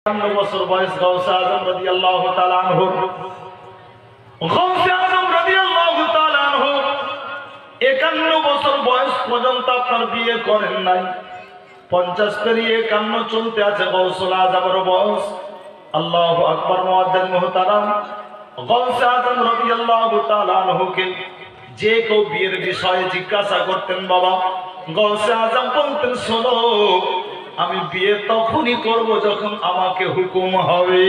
51 বছর বয়স গাউসে আজম রাদিয়াল্লাহু তাআলা আনহু। গাউসে আজম রাদিয়াল্লাহু তাআলা আনহু 51 বছর বয়স পর্যন্ত আপনার বিয়ে করেন নাই। 50 পেরিয়ে 51 চলতে আছে গাউসুল আজমের বয়স। আল্লাহু আকবার। মুআজ্জিন মুহতারাম, গাউসে আজম রাদিয়াল্লাহু তাআলা আনহুকে যে কেউ বিয়ের বিষয়ে জিজ্ঞাসা করতেন, বাবা, গাউসে আজম বলতেন, শোনো, আমি বিয়ে তখনই করব যখন আমাকে হুকুম হবে।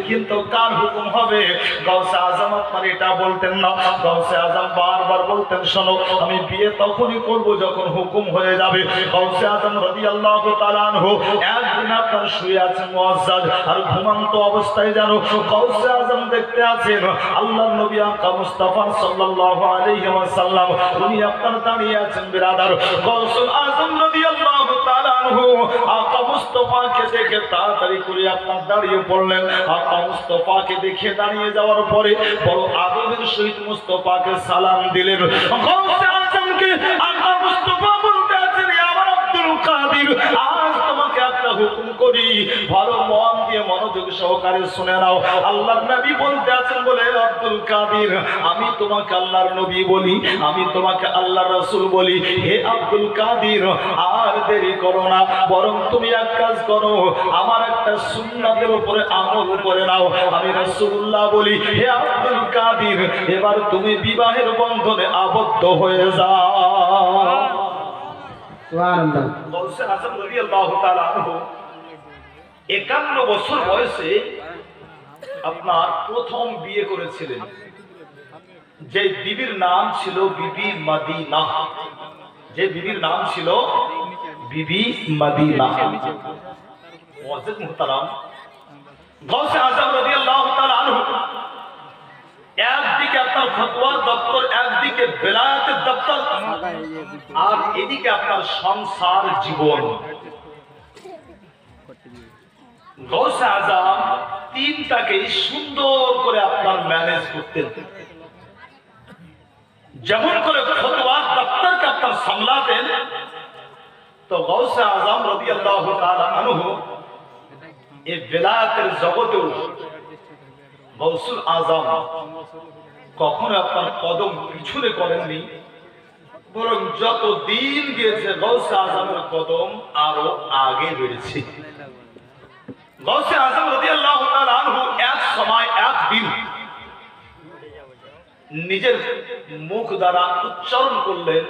কিন্তু কার হুকুম হবে? গাউসে আজম আপনার এটা বলতেন না। গাউসে আজম বারবার বলতেন, শোনো, আমি বিয়ে তখনই করব যখন হুকুম হয়ে যাবে। গাউসে আজম রাদিয়াল্লাহু তাআলা আনহু একদিন আপনার শুয়ে আছেন মুআজ্জাজ, আর ঘুমন্ত অবস্থায় জানো গাউসে আজম দেখতে আছেন আল্লাহর নবী আকা মুস্তাফা সাল্লাল্লাহু আলাইহি ওয়াসাল্লাম, উনি আপনার দাঁড়িয়ে আছেন। বিরাদার, গাউসুল আজম রাদিয়াল্লাহু তাআলা আকা মুস্তাফাকে দেখে তাড়াতাড়ি করে আপনার দাঁড়িয়ে পড়লেন। আকা মুস্তাফাকে দেখে দাঁড়িয়ে যাওয়ার পরে বড় আদবের সহিত মুস্তাফাকে সালাম দিলেন। গাউসে আজমকে আকা মুস্তাফা বলতে আছেন, আমার আব্দুল কাদির, আজ তোমাকে একটা হুকুম করি, ভালো মন দিয়ে মনোযোগ সহকারে শুনে নাও। আল্লাহর নবী বলতে আছেন, বলে, আব্দুল কাদির, আমি তোমাকে আল্লাহর নবী বলি, আমি তোমাকে আল্লাহর রাসূল বলি। হে আব্দুল কাদির, আর দেরি করো না, বরং তুমি এক কাজ করো, আমার একটা সুন্নাতের উপরে আমল করে নাও। আমি রাসূলুল্লাহ বলি, হে আব্দুল কাদির, এবার তুমি বিবাহের বন্ধনে আবদ্ধ হয়ে যাও। সুবহানাল্লাহ। গাউসে আজম রাদিয়াল্লাহু তাআলা আনহু 51 বছর বয়সে আপনার প্রথম বিয়ে করেছিলেন, যে বিবির নাম ছিল বিবি মদিনা। যে বিবির নাম ছিল বিবি মদিনা। মুআজ্জিন মুহতারাম, গাউসে আজম রাদিয়াল্লাহু তাআলা আনহু একদিকে আপনার ফতোয়ার দপ্তর, একদিকে বেলায়েতের দপ্তর, আর এদিকে আপনার সংসার জীবন। গাউসে আজম তিনটাকে সুন্দর করে আপনার ম্যানেজ করতেন। যেমন করে ফতোয়ার দপ্তরকে আপনার সামলাতেন, তো গাউসে আজম রাদিয়াল্লাহু তাআলা আনহু এই বেলায়েতের জগতেও গাউসুল আজম কখনো আপনার কদম পিছনে করেননি, বরং যত দিন গিয়েছে গাউসে আজমের কদম আরো আগে বেড়েছে। গাউসে আজম রাদিয়াল্লাহু তাআলা আনহু এক সময় একদিন নিজের মুখ দ্বারা উচ্চারণ করলেন,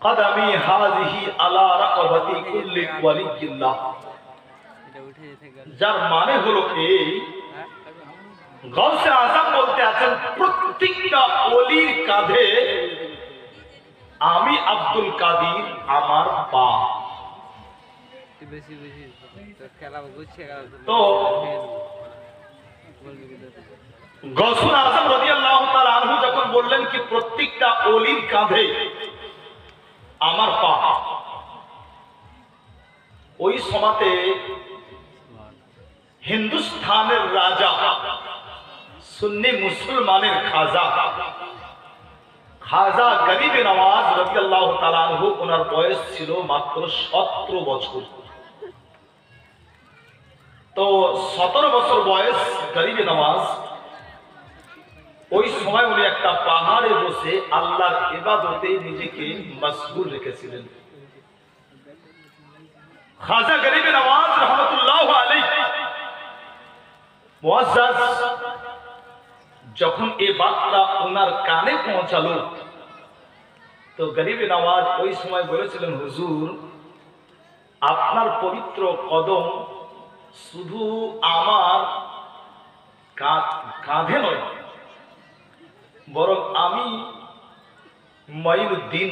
কদমি হাযিহি আলা রাকবাতি কুল্লি ওয়ালিয়্যিল্লাহ, যার মানে হলো এই, গাউসে আজম বলতে আছেন, প্রত্যেকটা ওলির কাঁধে আমি আব্দুল কাদির আমার পা। তো গাউসুল আজম রাদিয়াল্লাহু তাআলা আনহু যখন বললেন কি প্রত্যেকটা ওলির কাঁধে আমার পা, ওই সময়তে হিন্দুস্তানের রাজা, সুন্নি মুসলমানের খাজা গরিবে নওয়াজ রাদিয়াল্লাহু তাআলা আনহু, ওনার বয়স ছিল মাত্র 17 বছর। তো 17 বছর বয়স গরিবে নওয়াজ, ওই সময় উনি একটা পাহাড়ে বসে আল্লাহর ইবাদতে নিজেকে মশগুল রেখেছিলেন। খাজা গরিবে নওয়াজ রাহমাতুল্লাহ আলাইহি মুআজ্জাজ যখন এই বার্তা ওনার কানে পৌঁছালো, তো গরিবে নওয়াজ ওই সময় বলেছিলেন, হুজুর, আপনার পবিত্র কদম শুধু আমার কাঁধে নয়, বরং আমি মাইনুদ্দিন,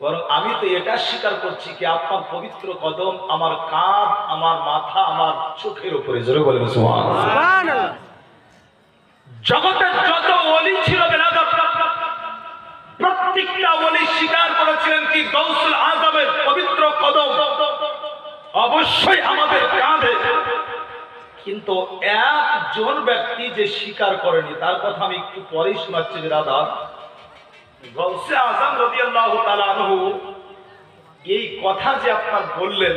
বরং আমি তো এটা স্বীকার করছি কি আপনার পবিত্র কদম আমার কাঁধ, আমার মাথা, আমার চোখের উপরে। জোরে বলেন সুবহানাল্লাহ। জগতের যত ওলি ছিল, প্রত্যেকটা ওলি স্বীকার করেছিলেন কি গাউসুল আজমের পবিত্র কদম অবশ্যই আমাদের কাঁধে। কিন্তু একজন ব্যক্তি যে স্বীকার করেনি, তার কথা আমি একটু পরেই শোনাচ্ছি। দাদা, গাউসে আজম রাদিয়াল্লাহু তাআলা আনহু এই কথা যে আপনার বললেন,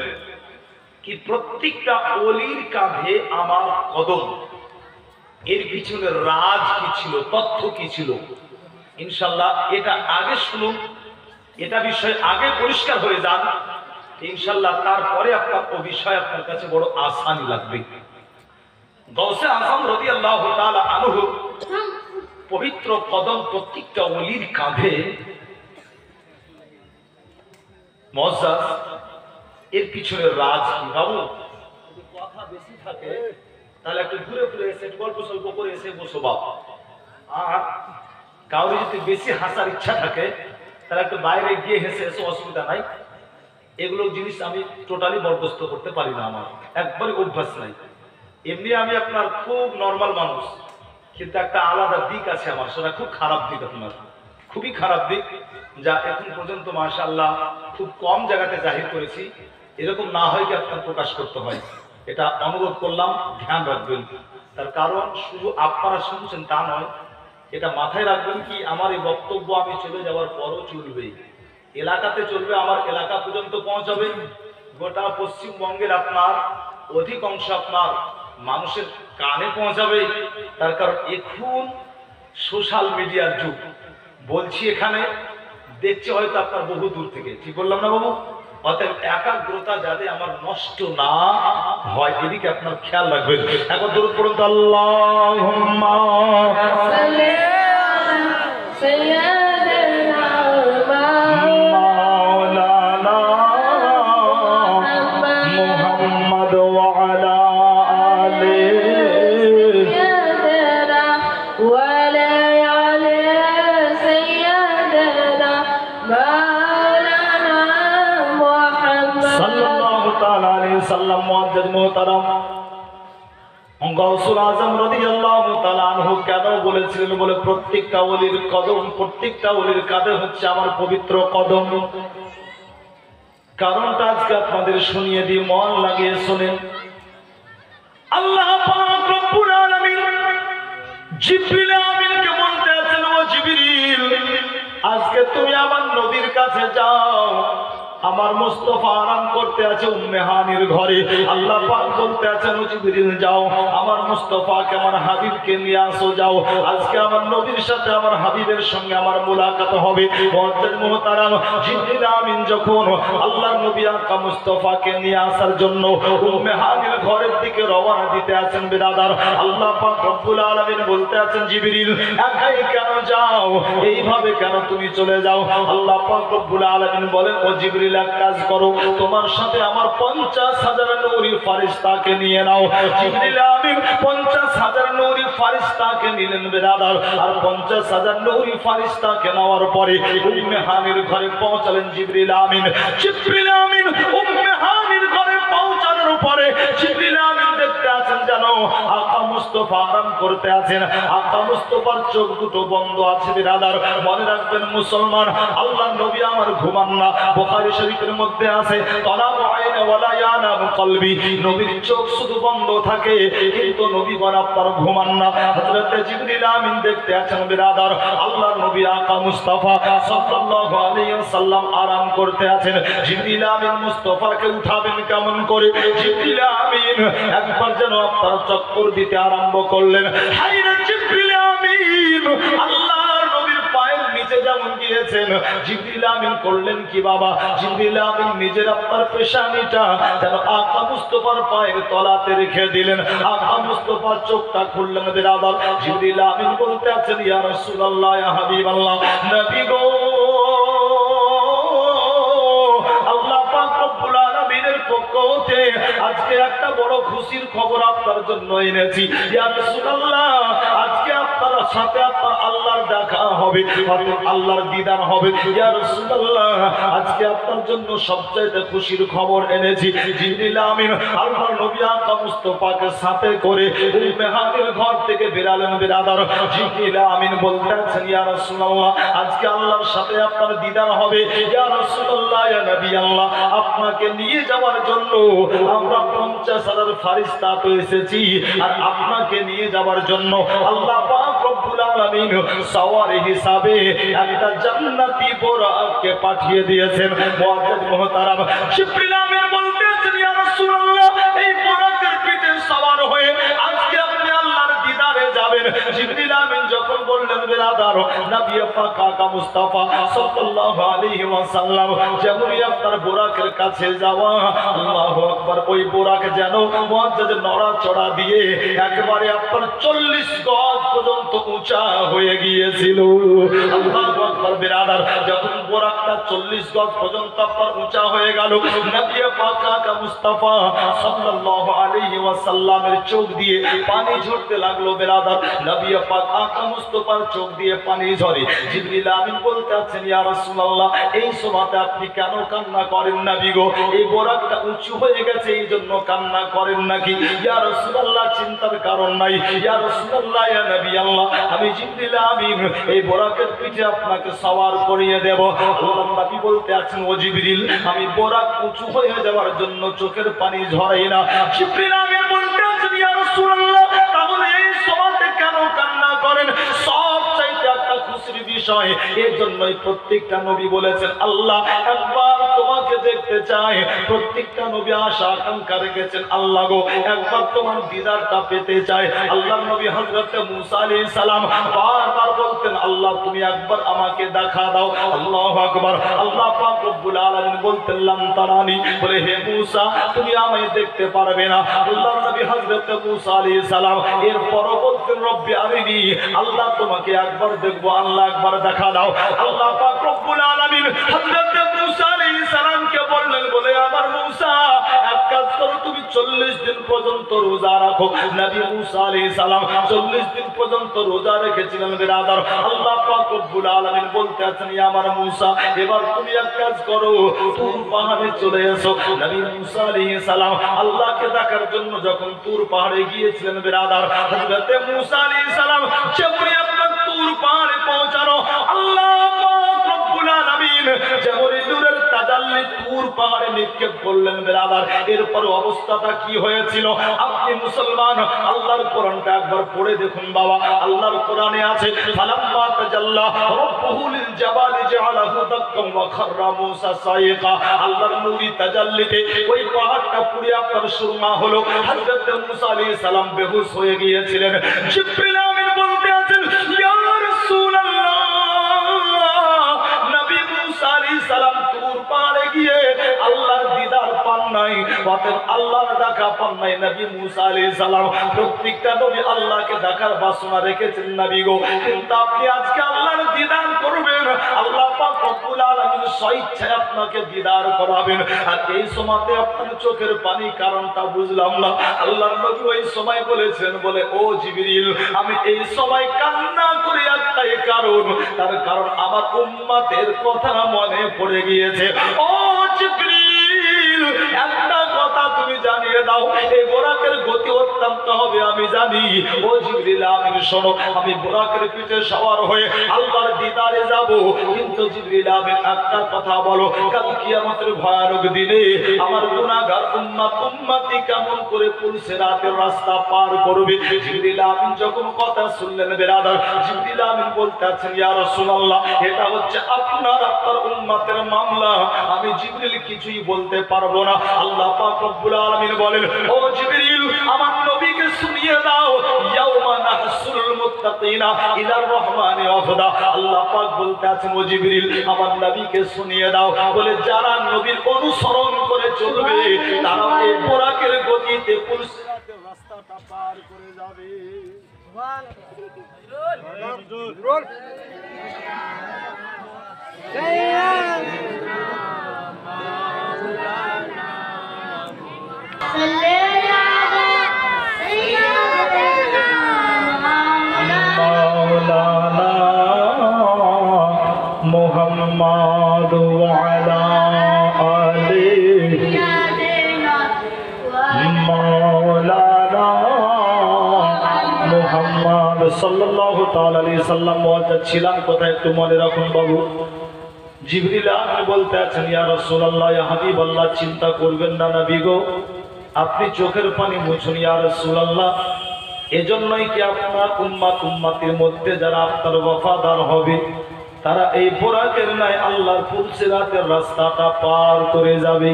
কি প্রত্যেকটা ওলির কাঁধে আমার কদম। এর পিছনে রাজ কি ছিল, তথ্য কি ছিল, ইনশাল্লাহ এটা আগে শুনুন, এটা বিষয় আগে পরিষ্কার হয়ে যান, ইনশাল্লাহ তারপরে আপনার ও বিষয় আপনার কাছে বড় আসানি লাগবে। গৌসে আজম রাদিয়াল্লাহু তাআলা আনহু পবিত্র কদম প্রত্যেকটা ওলির কাঁধে মুআজ্জাজ। এর পিছনে রাজ কি বাবু? যদি কথা বেশি থাকে তাহলে একটু ঘুরে ঘুরে এসে গল্প সল্প করে এসে বসো বাবা। আর কাউরে যদি বেশি হাসার ইচ্ছা থাকে তাহলে একটু বাইরে গিয়ে হেসে এসে, অসুবিধা নাই। এগুলো জিনিস আমি টোটালি বরদাস্ত করতে পারি না, আমার একবারই অভ্যাস নাই। এমনি আমি আপনার খুব নর্মাল মানুষ, কিন্তু একটা আলাদা দিক আছে আমার, সেটা খুব খারাপ দিক, আপনার খুবই খারাপ দিক, যা এখন পর্যন্ত মাশাআল্লাহ খুব কম জায়গাতে জাহির করেছি। এরকম না হয় কি আপনার প্রকাশ করতে হয়, এটা অনুরোধ করলাম, ধ্যান রাখবেন। তার কারণ শুধু আপনারা শুনছেন তা নয়, এটা মাথায় রাখবেন কি আমার এই বক্তব্য আমি চলে যাওয়ার পরও চলবে, এলাকাতে চলবে, আমার এলাকা পর্যন্ত পৌঁছাবে, গোটা পশ্চিমবঙ্গের আপনার অধিকাংশ আপনার মানুষের কানে পৌঁছাবে। তার কারণ এখন সোশ্যাল মিডিয়ার যুগ, বলছি এখানে দেখছে হয়তো আপনার বহু দূর থেকে, ঠিক বললাম না বাবু? অতএব একাগ্রতা যাতে আমার নষ্ট না হয় এদিকে আপনার খেয়াল রাখবেন। এখন দরুদ পড়ুন তো, আল্লাহুম্মা সাল্লি আলা সাইয়্যিদিনা মাওলানা মুহাম্মদ ওয়া আলা আলিহি ওয়া লা আলি সাইয়্যিদিনা মাওলানা মুহাম্মদ সাল্লাল্লাহু তাআলা আলাইহি সাল্লাম। মুআজ্জাজ মুহতারাম, গাউসুল আজম রাদিয়াল্লাহু তাআলা আনহু কেন বলেছিলেন? বলে প্রত্যেকটা ওলির কদম, প্রত্যেকটা ওলির কাঁধে হচ্ছে আমার পবিত্র কদম। কারণটা আজকে আপনাদের শুনিয়ে দিয়ে মন লাগিয়ে শুনেন। আল্লাহ পাক রব্বুল আলামিন জিবরিল আমিনকে বলতে আছেন, ও জিবরিল আজকে তুমি আমার নবীর কাছে যাও, আমার মুস্তাফা আরাম করতে আছে উম্মে হানির ঘরে। আল্লাহ পাক বলতে আছেন, ও জিবরিল যাও আমার মুস্তাফাকে, আমার হাবিবকে নিয়ে আসো, যাও আজকে আমার নবীর সাথে আমার হাবিবের সঙ্গে আমার মুলাকাত হবে। মুআজ্জাজ মুহতারাম, জিবরিল আমিন যখন আল্লাহর নবী আকা মুস্তাফাকে নিয়ে আসার জন্য উম্মে হানির ঘরের দিকে রওনা দিতে আছেন বিরাদার, আল্লাহ পাক রব্বুল আলামিন বলতে আছেন, জিবরিল একাই কেন যাও, এইভাবে কেন তুমি চলে যাও? আল্লাহ পাক রব্বুল আলামিন বলেন, ও জিবরিল এক কাজ করো, তোমার সাথে আমার 50,000 নূরি ফারিস্তাকে নিয়ে নাও। জিবরিল আমিন 50,000 নূরি ফারিস্তাকে নিলেন বিরাদার, আর 50,000 নূরি ফারিস্তাকে নেওয়ার পরে উম্মে হানির ঘরে পৌঁছালেন জিবরিল আমিন। জিবরিল আমিন উম্মে হানির ঘরে পৌঁছানোর পরে জিবরিল আমিন দেখতে আছেন যেন আকা মুস্তাফা আরাম করতে আছেন, আকা মুস্তাফার চোখ দুটো বন্ধ আছে বিরাদার। মনে রাখবেন মুসলমান, আল্লাহর নবী আমার ঘুমান না, বুখারী শরীফের মধ্যে আছে, তালাবু আইনা ওয়ালা ইয়ানামু কলবি, নবীর চোখ শুধু বন্ধ থাকে কিন্তু নবীগণ আপনার ঘুমান না। হযরত জিবরিল আমিন দেখতে আছেন বিরাদার, আল্লাহর নবী আকা মুস্তাফা সাল্লাল্লাহু আলাইহি ওয়াসাল্লাম আরাম করতে আছেন। জিবরিল আমিন মুস্তাফাকে উঠাবেন কেমন করে? জিবরিল আমিন একবার যেন আপনার চক্কর দিতে আরম্ভ করলেন। হায়রে জিবরিল আমিন আল্লাহর নবীর পায়ের নিচে যেমন গিয়েছেন, জিবরিল আমিন করলেন কি বাবা? জিবরিল আমিন নিজের আপনার পেশানিটা যেন আকা মুস্তাফার পায়ের তলাতে রেখে দিলেন। আকা মুস্তাফার চোখটা খুললেন বিরাদার। জিবরিল আমিন বলতে আছেন, ইয়া রাসূলুল্লাহ, ইয়া হাবিবাল্লাহ, নবী গো, আল্লাহ পাক রব্বুল আলামিনের পক্ষ হতে আজকে একটা বড় খুশির খবর আপনার জন্য এনেছি। ইয়া রাসূলুল্লাহ, আজকে আপনার সাথে আপনার আল্লাহর দেখা হবে, আল্লাহর দিদার হবে। ইয়া রাসূলুল্লাহ, আজকে আপনার জন্য সবচেয়ে খুশির খবর এনেছি। জিবরিল আমিন আল্লাহর নবী আকা মুস্তাফাকে সাথে করে উম্মে হানির ঘর থেকে বেরালেন বিরাদার। জিবরিল আমিন বলতে আছেন, ইয়া রাসূলুল্লাহ, আজকে আল্লাহর সাথে আপনার দিদার হবে। ইয়া রাসূলুল্লাহ, ইয়া নবী আল্লাহ, আপনাকে নিয়ে যাওয়ার জন্য আমরা 50,000 ফারিস্তা তো এসেছি, আর আপনাকে নিয়ে যাওয়ার জন্য আল্লাহ পাক রব্বুল আলামিন সওয়ারি হিসাবে একটা জান্নাতি বোরাককে পাঠিয়ে দিয়েছেন। মুআজ্জাজ মুহতারাম, জিবরিল আমিন বলতে আছেন ইয়া রাসূলুল্লাহ এই বোরাকের পিঠে সওয়ার হয়ে আজকে আপনি আল্লাহর দিদারে যাবেন। জিবরিল আমিন যখন বললেন বেরাদার নবী পাক আকা মুস্তাফা সাল্লাল্লাহু আলাইহি ওয়াসাল্লাম যেমনই আপনার বোরাকের কাছে যাওয়া, আল্লাহু আকবার, ওই বোরাক যেন মুআজ্জাজ নড়াচড়া দিয়ে একবারে আপনার 40 গজ পর্যন্ত উঁচা হয়ে গিয়েছিল। আল্লাহু আকবার বেরাদার, যখন বোরাকটা 40 গজ পর্যন্ত আপনার উঁচা হয়ে গেল, নবী পাক আকা মুস্তাফা সাল্লাল্লাহু আলাইহি ওয়াসাল্লামের চোখ দিয়ে পানি ঝরতে লাগলো বেরাদার। নবী পাক আকা মুস্তাফার চোখ দিয়ে পানি ঝরে। জিবরিল আমিন বলতে আছেন ইয়া রাসূলুল্লাহ এই সময়তে আপনি কেন কান্না করেন নবী গো? এই বোরাকটা উঁচু হয়ে গেছে এই জন্য কান্না করেন নাকি? ইয়া রাসূলুল্লাহ চিন্তার কারণ নাই। ইয়া রাসূলুল্লাহ ইয়া নবী আল্লাহ, আমি জিবরিল আমিন এই বোরাকের পিঠে আপনাকে সওয়ার করিয়ে দেব। আল্লাহর নবী বলতে আছেন ও জিবরিল আমি বোরাক উঁচু হয়ে যাওয়ার জন্য চোখের পানি ঝরাই না। জিবরিল আমিন বলতে আছেন ইয়া রাসূলুল্লাহ তাহলে এই সময়তে কেন কান্না করেন? সব চাইতে একটা খুশির বিষয়, এর জন্যই প্রত্যেকটা নবী বলেছেন আল্লাহ একবার তোমাকে দেখতে চায়। প্রত্যেকটা নবী আশা আকাঙ্ক্ষা রেখেছেন আল্লাহ গো একবার তোমার দিদারটা পেতে চায়। আল্লাহর নবী হযরত মুসা আলাইহিস সালাম বারবার বলতেন আল্লাহ তুমি একবার আমাকে দেখা দাও। আল্লাহু আকবার। আল্লাহ পাক রব্বুল আলামিন বলতেন লাম তারানি, বলে হে মুসা তুমি আমায় দেখতে পারবে না। আল্লাহর নবী হযরত মুসা আলাইহিস সালাম এরপরও বলতেন রব্বি আরিনি, আল্লাহ তোমাকে একবার দেখবো, আল্লাহ একবার দেখা দাও। আল্লাহ পাক রব্বুল আলামিন হযরত মুসা আলাইহিস সালামকে বললেন বলে আমার মুসা এক কাজ করো তুমি 40 দিন পর্যন্ত রোজা রাখো। নবী মুসা আলাইহিস সালাম 40 দিন পর্যন্ত রোজা রেখেছিলেন বিরাদার। আল্লাহ পাক রব্বুল আলামিন বলতে আছেন ইয়া আমার মুসা এবার তুমি এক কাজ করো তুর পাহাড়ে চলে এসো। নবী মুসা আলাইহিস সালাম আল্লাহকে দেখার জন্য যখন তুর পাহাড়ে গিয়েছিলেন বিরাদার, হযরত মুসা আলাইহিস সালাম যেমনি আপনার তুর পাহাড়ে পৌঁছানো আল্লাহ পাক রব্বুল আলামিন যেমনি নূরের তাজাল্লি তুর পাহাড়ে নিক্ষেপ করলেন বিরাদার। এরপর অবস্থাটা কি হয়েছিল আপনি মুসলমান আল্লাহর কোরআনটা একবার পড়ে দেখুন বাবা। আল্লাহর কোরআনে আছে ফালাম্মা তাজাল্লা রাব্বুহু লিল জাবালি জাআলাহু দাক্কাম ওয়া খাররা মুসা সাইকা। আল্লাহর নূরি তাজাল্লিতে ওই পাহাড়টা পুড়ে আপনার সুরমা হলো। হযরত মুসা আলাইহিস সালাম বেহুশ হয়ে গিয়েছিলেন। জিবরিল আমিন বলতে আছেন ইয়া রাসূলুল্লাহ নবী মুসা আলাইহিস সালাম তুর পাহাড়ে গিয়ে আল্লাহর দিদার পান নাই, অতএব আল্লাহর দেখা পান নাই। নবী মুসা আলাইহিস সালাম প্রত্যেকটা নবী আল্লাহকে দেখার বাসনা রেখেছেন নবী গো, কিন্তু আপনি আজকে আল্লাহর দিদার করবেন। আল্লাহ পাক রব্বুল আলামিন স্বেচ্ছায় আপনাকে দিদার করাবেন। আর এই সময়তে আপনার চোখের পানি কারণটা বুঝলাম না। আল্লাহর নবী ওই সময় বলেছেন বলে ও জিবরিল আমি এই সময় কান্না করি একটাই কারণ, তার কারণ আমার উম্মতের কথা মনে পড়ে গিয়েছে। ও জিবরিল একটা কথা তুমি জানিয়ে দাও এই বোরাকের গতি অত্যন্ত হবে আমি জানি। ও জিবরিল আমিন শোনো আমি বোরাকের পিঠে সওয়ার হয়ে আল্লাহর দিদারে যাব, কিন্তু জিবরিল আমিন একটা কথা বলো কাল কিয়ামতের ভয়ানক দিনে আমার গুনাহগার উম্মতি কেমন করে পুলসিরাতের রাস্তা পার করবে? জিবরিল আমিন যখন কথা শুনলেন বিরাদার, জিবরিল আমিন বলতে আছেন ইয়া রাসূলুল্লাহ এটা হচ্ছে আপনার উম্মতের মামলা, আমি জিবরিল কিছুই বলতে পারবো না। আল্লাহ পাক রব্বুল আলামিন বলেন ও জিবরিল আমার নবীকে শুনিয়ে দাও ইয়াউমা নাহসুরুল মুত্তাকিনা ইলার রহমানি ওয়াফদা। আল্লাহ পাক বলতে আছেন ও জিবরিল আমার নবীকে শুনিয়ে দাও বলে যারা নবীর অনুসরণ করে চলবে তারা এই বোরাকের গতিতে পুলসিরাতের রাস্তাটা পার করে যাবে। সুবহানাল্লাহ। মৌলানা মুহাম্মদ ওয়ালা আলি মৌলানা মুহাম্মদ সাল্লাল্লাহু তাআলা আলাইহি সাল্লাম ছিলাম কোথায় একটু মনে রাখুন বাবু। জিবরিল আমিন বলতে আছেন ইয়া রাসূলুল্লাহ ইয়া হাবিবাল্লাহ চিন্তা করবেন না নবী গো আপনি চোখের পানি মুছুন ইয়া রাসূলুল্লাহ। এজন্যই কি আপনার উম্মতির মধ্যে যারা আপনার ওয়াফাদার হবে তারা এই বোরাকের নাই আল্লাহর পুলসিরাতের রাস্তাটা পার করে যাবে।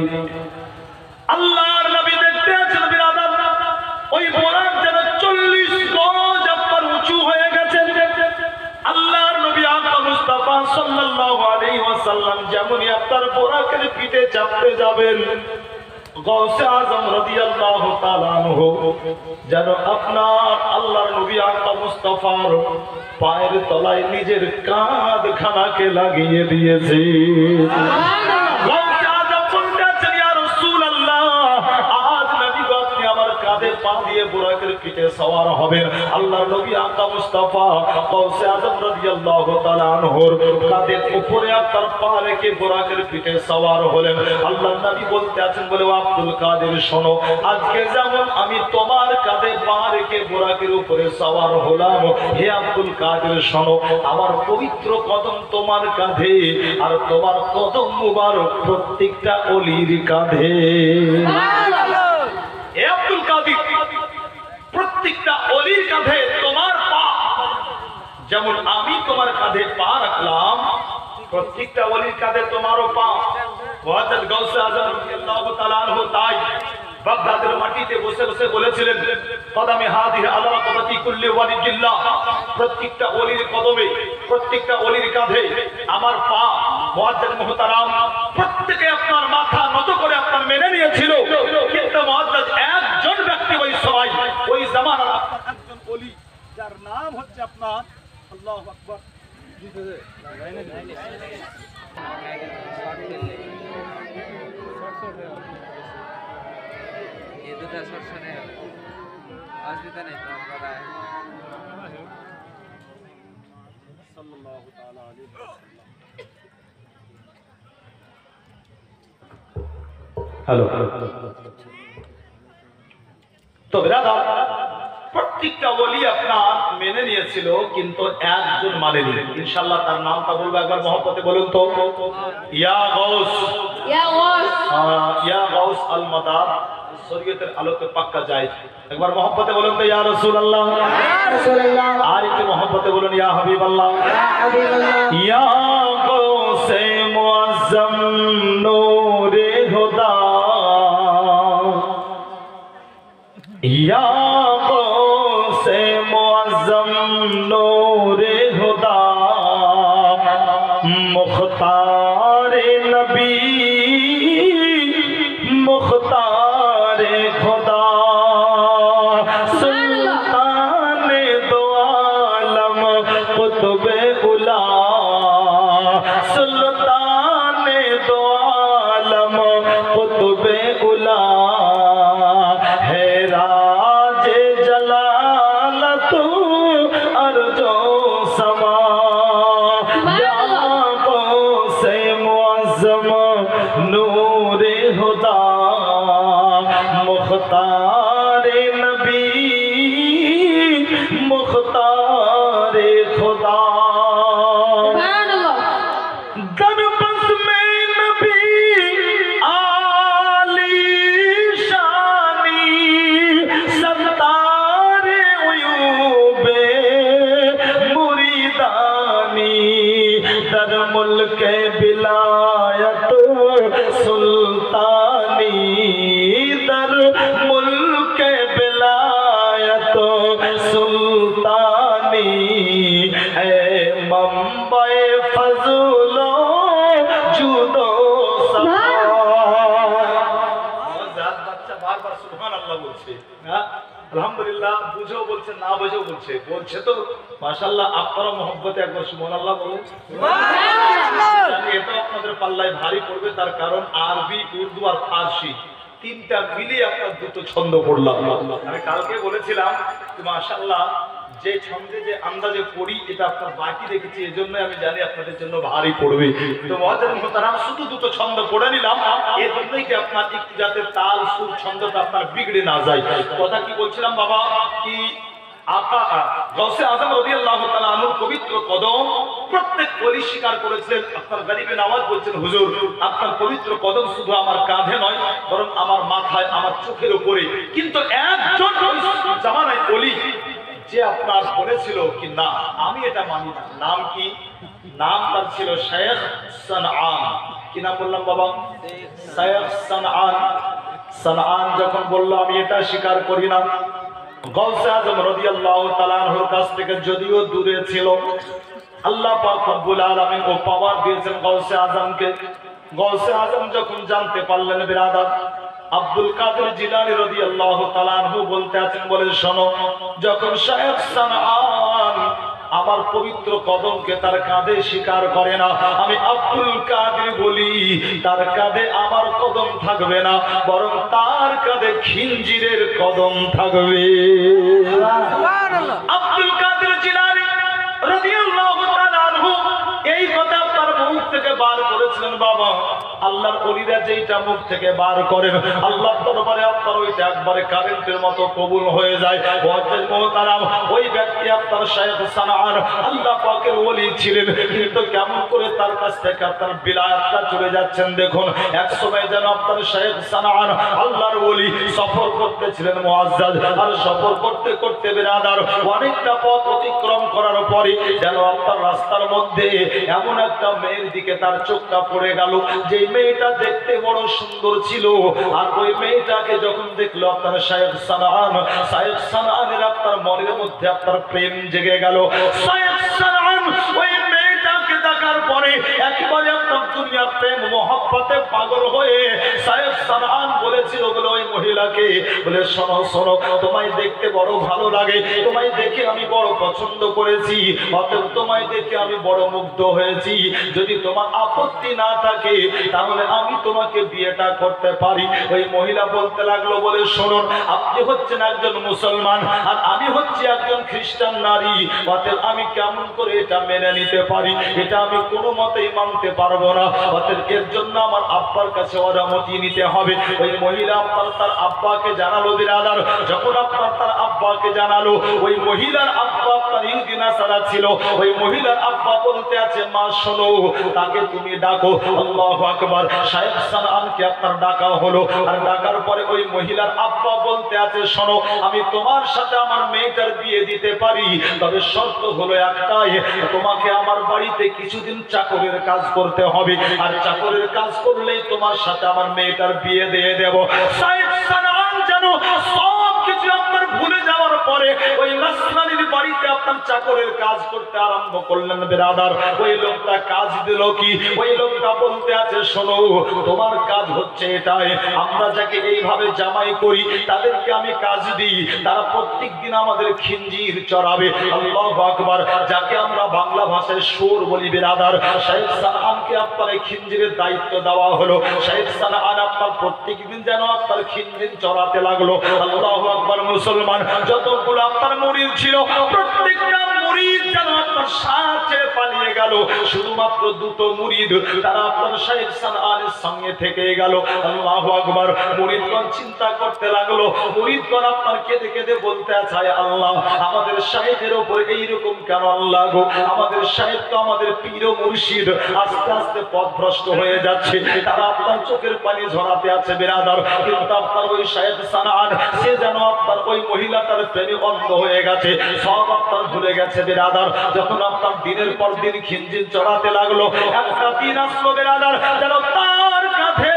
আল্লাহ সাল্লাম যেমনই আপনার বোরাকের পিঠে চাপতে যাবেন, গৌসে আজম রাদিয়াল্লাহু তাআলা আনহু যেন আপনার আল্লাহর নবী আকা মুস্তাফার পায়ের তলায় নিজের কাঁধ খানাকে লাগিয়ে দিয়েছে। গৌসে আজম বলতেছেন, ইয়া রাসূলুল্লাহ, আজ নবী গো আপনি আমার কাঁধে পা দিয়ে বোরাকের পিঠে সওয়ার হবেন। আল্লাহর নবী আকা মুস্তাফা গৌসে আজম রাদিয়াল্লাহু তাআলা আনহুর কাঁধের উপরে আপনার পা রেখে বোরাকের পিঠে সওয়ার হলেন। আল্লাহর নবী বলতে আছেন, বলে আব্দুল কাদের শোনো, আজকে যেমন আমি তোমার কাঁধে পা রেখে বোরাকের উপরে সওয়ার হলাম, হে আব্দুল কাদের শোনো, আমার পবিত্র কদম তোমার কাঁধে, আর তোমার কদম মুবারক প্রত্যেকটা ওলির কাঁধে। হে আব্দুল কাদের, প্রত্যেকটা ওলির কাঁধে তোমার পা, যেমন আমি তোমার কাঁধে পা রাখলাম, প্রত্যেকটা ওলির কাঁধে তোমারও পা। হযরত গাউসে আজম রাদিয়াল্লাহু তাআলা আনহু তাই বাগদাদের মাটিতে বসে বসে বলেছিলেন, কদমে হাদিহি আলা কদতি কুল্লি ওয়ালিল্লাহ, প্রত্যেকটা ওলির কদমে, প্রত্যেকটা ওলির কাঁধে আমার পা। মুআজ্জিজ মুহতারাম, প্রত্যেকে আপনার মাথা নত করে আপনার মেনে নিয়েছিল, কিন্তু মুআজ্জিজ একজন ব্যক্তি ওই সময় ওই জামানার একজন ওলি, যার নাম হচ্ছে আপনার আল্লাহু আকবার। হ্যালো, তো বিরাদার, প্রত্যেকটা ওলি আপনার মেনে নিয়েছিল, কিন্তু একজন মানেনি। ইনশাআল্লাহ তার নামটা বলবো, একবার মহব্বতে বলুন তো, ইয়া গাউস, ইয়া গাউস, ইয়া গাউস আল মাদাদ, শরীয়তের আলোকে পাক্কা যায়। একবার মহব্বতে বলুন তো, ইয়া রাসূলুল্লাহ, ইয়া রাসূলুল্লাহ, আর একটু মহব্বতে বলুন, ইয়া হাবিবাল্লাহ, ইয়া হাবিবাল্লাহ, ইয়া গাউসে মুআজ্জম নূরে হুদা, ইয়া গাউসে মুআজ্জম নূরে হুদা, মুখতারে নবী, মুখতারে খুদা, সুলতানে দো আলম কুতুবে উলা, সুলতানে দো আলম কুতুবে উলা, হে রাজে জালালত আরজো সমা, ইয়া গাউসে মুআজ্জম নূরে হুদা, মুখতারে নবী, মুখতারে খুদা। दरबस में नबी आली शानी, सत्तारे उयूबे मुरीदानी, दर मुल्के बिलायत सुल्तानी, दर मुल्के बिलायत सुल्तानी, है मंबे फजलो जुदो सफा। বাচ্চা বারবার সুবহানাল্লাহ বলছে, আলহামদুলিল্লাহ, বুঝেও বলছে, না বুঝেও বলছে, বলছে তো মাশাআল্লাহ। আপনারা মহব্বতে একবার সুবহানাল্লাহ বলুন। জানি এটা আপনাদের পাল্লায় ভারী পড়বে, তার কারণ আরবি, উর্দু আর ফার্সি তিনটা মিলিয়ে আপনার দুটো ছন্দ পড়লাম। আমি কালকে বলেছিলাম মাশাআল্লাহ, যে ছন্দে যে আন্দাজে পড়ি, এটা আপনার বাকি দেখেছি, এজন্য আমি জানি আপনাদের জন্য ভারী পড়বে। তো মুআজ্জিজ মুহতারাম, শুধু দুটো ছন্দ পড়ে নিলাম, এর জন্যই কি আপনার একটু যাতে তাল সুর ছন্দটা আপনার বিগড়ে না যায়। কথা কি বলছিলাম বাবা, কি আকা গাউসে আজম রাদিয়াল্লাহু তাআলা আনহুর পবিত্র কদম প্রত্যেক ওলি স্বীকার করেছিলেন। আপনার গরিবে নওয়াজ বলছেন, হুজুর আপনার পবিত্র কদম শুধু আমার কাঁধে নয়, বরং আমার মাথায়, আমার চোখের উপরে। কিন্তু একজন জামানায় ওলি যে আপনার বলেছিল কি না, আমি এটা মানি না। নাম কি? নাম তার ছিল শেখ সানআন। কি নাম বললাম বাবা? শেখ সানআন। সানআন যখন বলল আমি এটা স্বীকার করি না, গাউসে আজম রাদিয়াল্লাহু তাআলা আনহুর কাছ থেকে যদিও দূরে ছিল, আল্লাহ পাক রব্বুল আলামিন ও পাওয়ার দিয়েছেন গাউসে আজমকে। গাউসে আজম যখন জানতে পারলেন বিরাদার, আব্দুল কাদের জিলানী রাদিয়াল্লাহু তাআলা আনহু বলতে আছেন, বলে শোনো, যখন শায়েখ সানআন আমার পবিত্র কদমকে তার কাঁধে স্বীকার করে না, আমি আব্দুল কাদের বলি তার কাঁধে আমার কদম থাকবে না, বরং তার কাঁধে খিঞ্জিরের কদম থাকবে। আব্দুল কাদের জিলানী রাদিয়াল্লাহু তাআলা আনহু এই কথা তার মুখ থেকে বার করেছিলেন। বাবা, আল্লাহর ওলিরা যেইটা মুখ থেকে বার করেন আল্লাহর দরবারে আপনার ওইটা একবারে কারেন্টের মতো কবুল হয়ে যায়। ওই ব্যক্তি আপনার শায়েখ সানআন আল্লাহ পাকের ওলি ছিলেন, কিন্তু কেমন করে তার কাছ থেকে আপনার বিলায়াতটা চলে যাচ্ছেন দেখুন। এক সময় যেন আপনার শায়েখ সানআন আল্লাহর ওলি সফর করতেছিলেন মুআজ্জাজ, আর সফর করতে করতে বিরাদার অনেকটা পথ অতিক্রম করার পরে যেন আপনার রাস্তার মধ্যে এমন একটা মেয়ের দিকে তার চোখটা পড়ে গেল, যে মেয়েটা দেখতে বড় সুন্দর ছিল। আর ওই মেয়েটাকে যখন দেখলো আপনার শায়েখ সানআনের আপনার মনের মধ্যে আপনার প্রেম জেগে গেল। শায়েখ সানআন ওই মেয়েটাকে দেখার পরে একবারে আপনার দুনিয়ার প্রেম মহব্বতে পাগল হয়ে শায়েখ সানআন বলেছিল, বলে ওই মহিলাকে, বলে শোনো শোনো, তোমায় দেখতে বড় ভালো লাগে, তোমায় দেখে আমি বড় পছন্দ করেছি, অতএব তোমায় দেখে আমি বড় মুগ্ধ হয়েছি, যদি তোমার আপত্তি না থাকে তাহলে আমি তোমাকে বিয়েটা করতে পারি। ওই মহিলা বলতে লাগলো, বলে শুনুন, আপনি হচ্ছেন একজন মুসলমান আর আমি হচ্ছি একজন খ্রিস্টান নারী, অতএব আমি কেমন করে এটা মেনে নিতে পারি? এটা আমি কোনো মতেই মানতে পারবো না, অতএব এর জন্য আমার আব্বার কাছে অনুমতি নিতে হবে। ওই মহিলা আপনার তার আব্বাকে জানালো বিরাদার, যখন আপনার তার আব্বাকে জানালো, ওই মহিলার আব্বা আপনার ইহুদি নাসারা ছিল। ওই মহিলার আব্বা বলতে আছে, মা শোনো, তাকে তুমি ডাকো। আল্লাহু আকবার। শায়েখ সানআনকে আপনার ডাকা হলো, আর ডাকার পরে ওই মহিলার আব্বা বলতে আছে, শোনো, আমি তোমার সাথে আমার মেয়েটার বিয়ে দিতে পারি, তবে শর্ত হলো একটাই, তোমাকে আমার বাড়িতে কিছুদিন চাকরের কাজ করতে হবে, আর চাকরের কাজ করলেই তোমার সাথে আমার মেয়েটার বিয়ে দিয়ে দেব। শায়েখ সানআন জানো সব কিছু আপনার ভুলে যাওয়ার পরে ওই নাসরানির বাড়িতে আপনার চাকরের কাজ করতে আরম্ভ করলেন বিরাদার। ওই লোকটা কাজ দিল কি? ওই লোকটা বলতে আছে, শোনো, তোমার কাজ হচ্ছে এটাই, আমরা যাকে এইভাবে জামাই করি তাদেরকে আমি কাজ দিই, তারা প্রত্যেক দিন আমাদের খিঞ্জির চড়াবে। আল্লাহু আকবার। যাকে আমরা বাংলা ভাষায় সুর বলি বিরাদার। শায়েখ সানআনকে আপনার এই খিঞ্জিরের দায়িত্ব দেওয়া হলো। শায়েখ সানআন আপনার প্রত্যেক দিন যেন আপনার খিঞ্জির চড়াতে লাগলো। আল্লাহু আকবার। মুসলমান যতগুলো আপনার মুরিদ ছিল, প্রত্যেকটা মুরিদ যেন আপনার সাথে পালিয়ে গেল, শুধুমাত্র দুটো মুরিদ তারা আপনার শায়েখ সানআনের সঙ্গে থেকে গেল। আল্লাহু আকবার। মুরিদগণ চিন্তা করতে লাগলো, মুরিদগণ আপনার কেঁদে কেঁদে বলতে আছে, আল্লাহ, আমাদের শায়েখের উপর এইরকম কেন আল্লাহ গো? আমাদের শায়েখ তো আমাদের পীর ও মুর্শিদ, আস্তে আস্তে পথভ্রষ্ট হয়ে যাচ্ছে, তারা আপনার চোখের পানি ঝরাতে আছে বিরাদার। কিন্তু আপনার ওই শায়েখ সানআন সে যেন আপনার ওই মহিলাটার প্রেমে অন্ধ হয়ে গেছে, সব আপনার ভুলে গেছে বিরাদার। যখন আপনার দিনের পর দিন খিঞ্জির চড়াতে লাগলো, একটা দিন আসলো বিরাদার যেন তার কাঁধে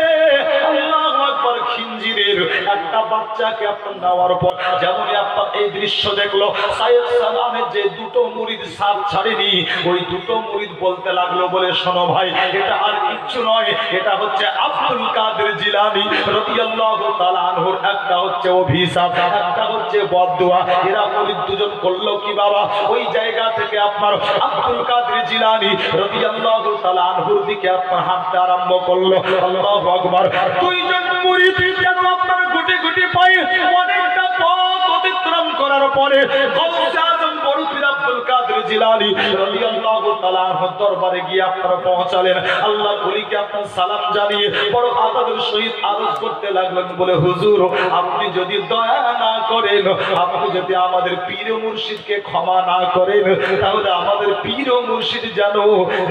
আল্লাহু আকবার খিঞ্জিরের একটা বাচ্চাকে আপনার নেওয়ার পর যেমনই আপনার এই দৃশ্য দেখলো, শায়েখ সানআনের যে দুটো মুরিদ সাথ ছাড়েনি, ওই দুটো মুরিদ বলতে লাগলো, বলে শোনো ভাই, এটা আর কিচ্ছু নয়, এটা হচ্ছে আব্দুল কাদের জিলানী রাদিয়াল্লাহু তাআলা আনহুর একটা হচ্ছে অভিশাপ, একটা হচ্ছে বদদুয়া। এরা মুরিদ দুজন করলো কি বাবা? ওই জায়গা থেকে আপনার আব্দুল কাদের জিলানী রাদিয়াল্লাহু তাআলা আনহুর দিকে আপনার হাঁটতে আরম্ভ করলো। আল্লাহু আকবার। দুইজন মুরিদ যেন আপনার গুটি গুটি পায়ে অনেকটা পথ অতিক্রম করার পরে গাউসে আজম বড় পীর আব্দুল কাদের জিলানী রাদিয়াল্লাহু তাআলা আনহুর দরবারে গিয়ে আপনারা পৌঁছালেন। আল্লাহর ওলিকে আপনার সালাম জানিয়ে বড় আদবের সহিত আরজ করতে লাগলেন, বলে হুজুর, আপনি যদি দয়া না করেন, আপনি যদি আমাদের পীর মুর্শিদকে ক্ষমা না করেন, তাহলে আমাদের পীর মুর্শিদ যেন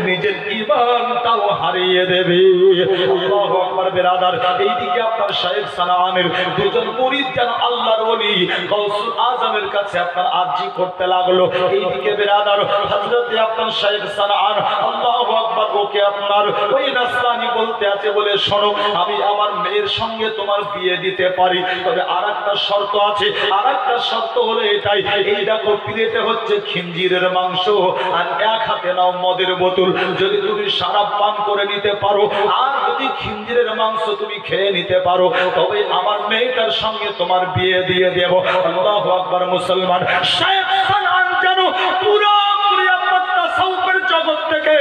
নিজের ঈমানটাও হারিয়ে দেবে। আল্লাহু আকবার। বিরাদার, এইদিকে আপনার শায়েখ সানআনের দুজন মুরিদ যেন আল্লাহর ওলি গাউসুল আজমের কাছে আপনার আরজি করতে লাগলো। এইদিকে বিরাদার হযরত আপনার শায়েখ সানআন আল্লাহু আকবার আপনার ওকে আপনার ওই নাসরানি বলতে আছে বলে শোনো আমি আমার মেয়ের সঙ্গে তোমার বিয়ে দিতে পারি, তবে আরেকটা শর্ত আছে। আরেকটা শর্ত হলো এটাই, এই দেখো প্লেটে হচ্ছে খিঞ্জিরের মাংস আর এক হাতে নাও মদের বোতল। যদি তুমি শরাব পান করে নিতে পারো আর যদি খিঞ্জিরের মাংস তুমি খেয়ে নিতে পারো তবে আমার মেয়েটার সঙ্গে তোমার বিয়ে দিয়ে দেব। আল্লাহু আকবার। মুসলমান শায়েখ সানান জানো পুরোপুরি আপনার তাসাউফের জগৎ থেকে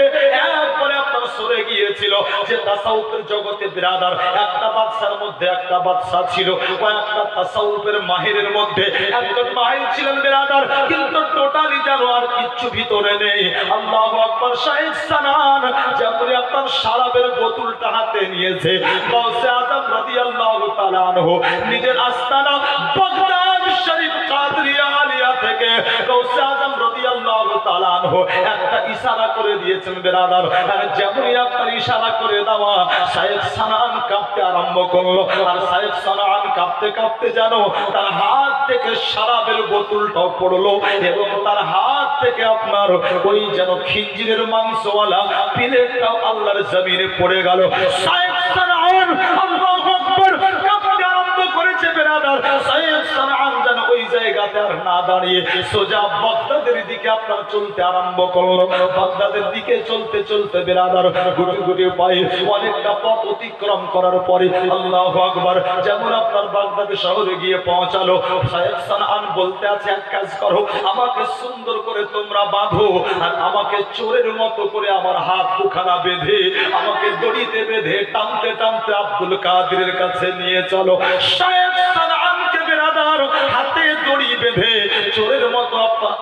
একবারে আপনার সরে গিয়েছিল। যে তাসাউফের জগতে বিরাদার একটা বাদশার মধ্যে একটা বাদশা ছিল, কয়েকটা তাসাউফের মাহিরের মধ্যে একজন মাহির ছিলেন বিরাদার, কিন্তু টোটালি জানো আর কিচ্ছু ভিতরে নেই। আল্লাহু আকবার। শায়েখ সানান যেমন আপনার শরাবের বোতলটা হাতে নিয়েছে, গাউসে আজম রাদিয়াল্লাহু তাআলা আনহু নিজের আস্তানা বাগদাদ শরীফ কাদরিয়া আলিয়া থেকে গাউসে আজম রাদিয়াল্লাহু তাআলা আনহু একটা ইশারা করে দিয়েছেন বিরাদার। আর যেমনই আপনার ইশারা করে দেওয়া শায়েখ সানান কাঁপতে আরম্ভ করলো। আর শায়েখ সানান কাঁপতে কাঁপতে জানো তার হাত থেকে শরাবের বোতলটাও পড়লো এবং তার হাত থেকে আপনার ওই যেন খিঞ্জিরের মাংসওয়ালা প্লেটটাও আল্লাহর জমিনে পড়ে গেল। শায়েখ সানান আল্লাহু আকবার কাঁপতে আরম্ভ করেছে বিরাদার। শায়েখ সানান যেন ওই জায়গাতে আর না দাঁড়িয়ে সোজা বাগদাদের দিকে আপনার চলতে আরম্ভ করলো। বাগদাদের দিকে চলতে চলতে বিরাদার গুটি গুটি পায়ে অনেকটা পথ অতিক্রম করার পরে আল্লাহু আকবার যেমন আপনার বাগদাদ শহরে গিয়ে পৌঁছালো। শায়েখ সানান বলতে আছে এক কাজ করো, আমাকে সুন্দর করে তোমরা বাঁধো আর আমাকে চোরের মতো করে আমার হাত দুখানা বেঁধে আমাকে দড়িতে বেঁধে টানতে টানতে আব্দুল কাদেরের কাছে নিয়ে চলো। শায়েখ সানানকে বিরাদার হাতে দড়ি বেঁধে চোরের মতো